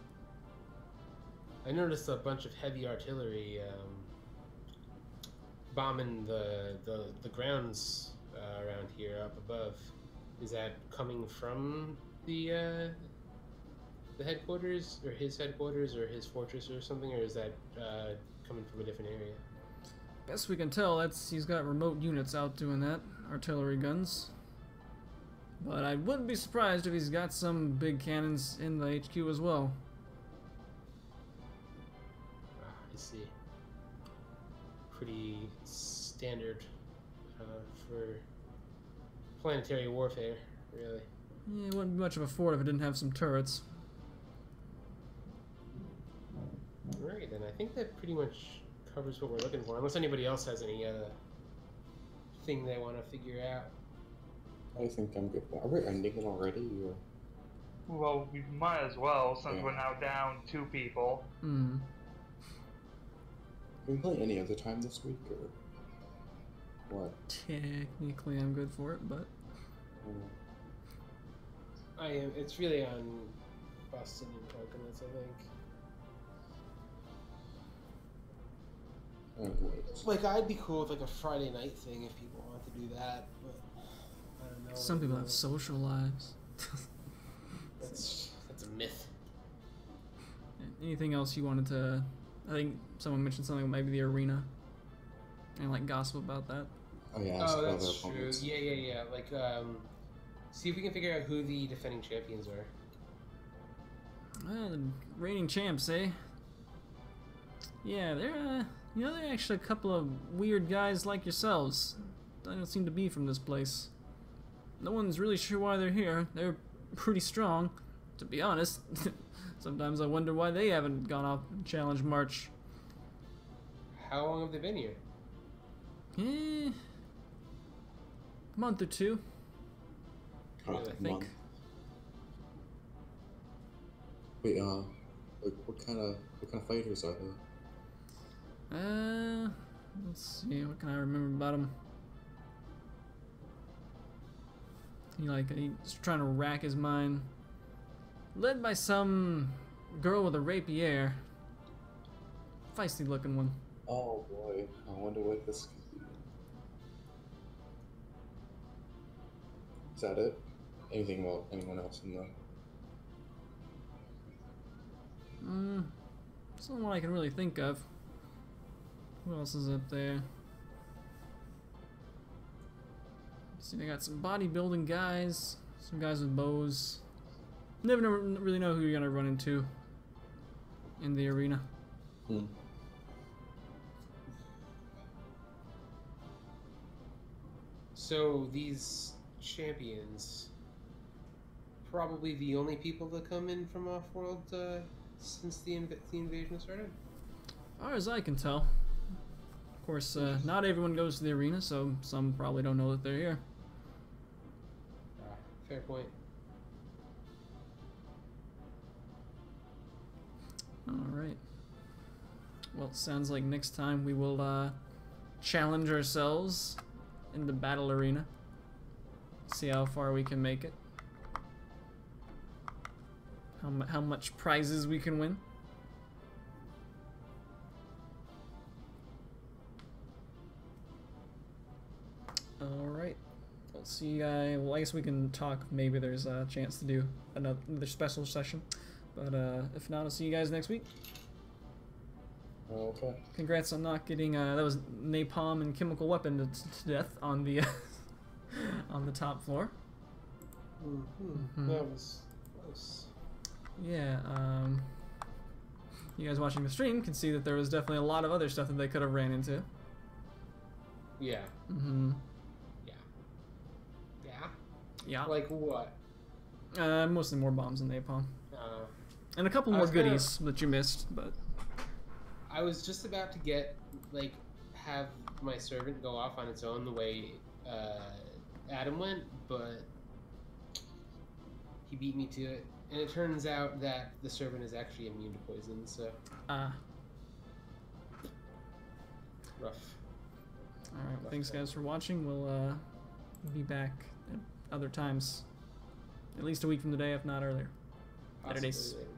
I noticed a bunch of heavy artillery bombing the grounds around here up above. Is that coming from the headquarters, or his headquarters, or his fortress, or something, or is that coming from a different area? Best we can tell, he's got remote units out doing that, artillery guns. But I wouldn't be surprised if he's got some big cannons in the HQ as well. I see. Pretty standard for planetary warfare, really. Yeah, it wouldn't be much of a fort if it didn't have some turrets. Alright, then I think that pretty much covers what we're looking for, unless anybody else has any thing they want to figure out. I think I'm good. Are we ending it already? Or? Well, we might as well, since we're now down 2 people. Hmm. Can we play any other time this week, or what? Technically, I'm good for it, but It's really on Boston and Coconuts, I think. Like, I'd be cool with like a Friday night thing if people want to do that, but I don't know. some people have social lives. That's a myth. Anything else you wanted to... I think someone mentioned something maybe the arena. And like gossip about that. Oh yeah. Oh, that's true. Yeah. Like, see if we can figure out who the defending champions are. Well, the reigning champs, eh? Yeah, they're they're actually a couple of weird guys like yourselves. They don't seem to be from this place. No one's really sure why they're here. They're pretty strong, to be honest. Sometimes I wonder why they haven't gone off and challenged March. How long have they been here? A month or 2. I think. Wait, like what kind of fighters are they? Let's see, what can I remember about him? He's trying to rack his mind. Led by some girl with a rapier. Feisty looking one. Oh boy, I wonder what this could be. Is that it? Anything about anyone else in the... That's the only one I can really think of. Who else is up there? See, they got some bodybuilding guys, some guys with bows. Never really know who you're gonna run into in the arena. Hmm. So these champions, probably the only people that come in from off-world since the invasion started? As far as I can tell. Of course, not everyone goes to the arena, so some probably don't know that they're here. Fair point. Alright. Well, it sounds like next time we will challenge ourselves in the battle arena. See how far we can make it. How much prizes we can win. Alright. I'll see you guys. Well, I guess we can talk. Maybe there's a chance to do another special session. But if not, I'll see you guys next week. Okay. Congrats on not getting that was napalm and chemical weapon to death on the on the top floor. That was close. Yeah. You guys watching the stream can see that there was definitely a lot of other stuff that they could have ran into. Yeah. Mm-hmm. Yeah. Yeah. Like what? Mostly more bombs and napalm, and a couple I more was gonna- goodies that you missed, but. I was just about to have my servant go off on its own the way Adam went, but he beat me to it. And it turns out that the servant is actually immune to poison, so rough. Alright, well, thanks guys for watching. We'll be back at other times. At least a week from today, if not earlier. Later days. Possibly later.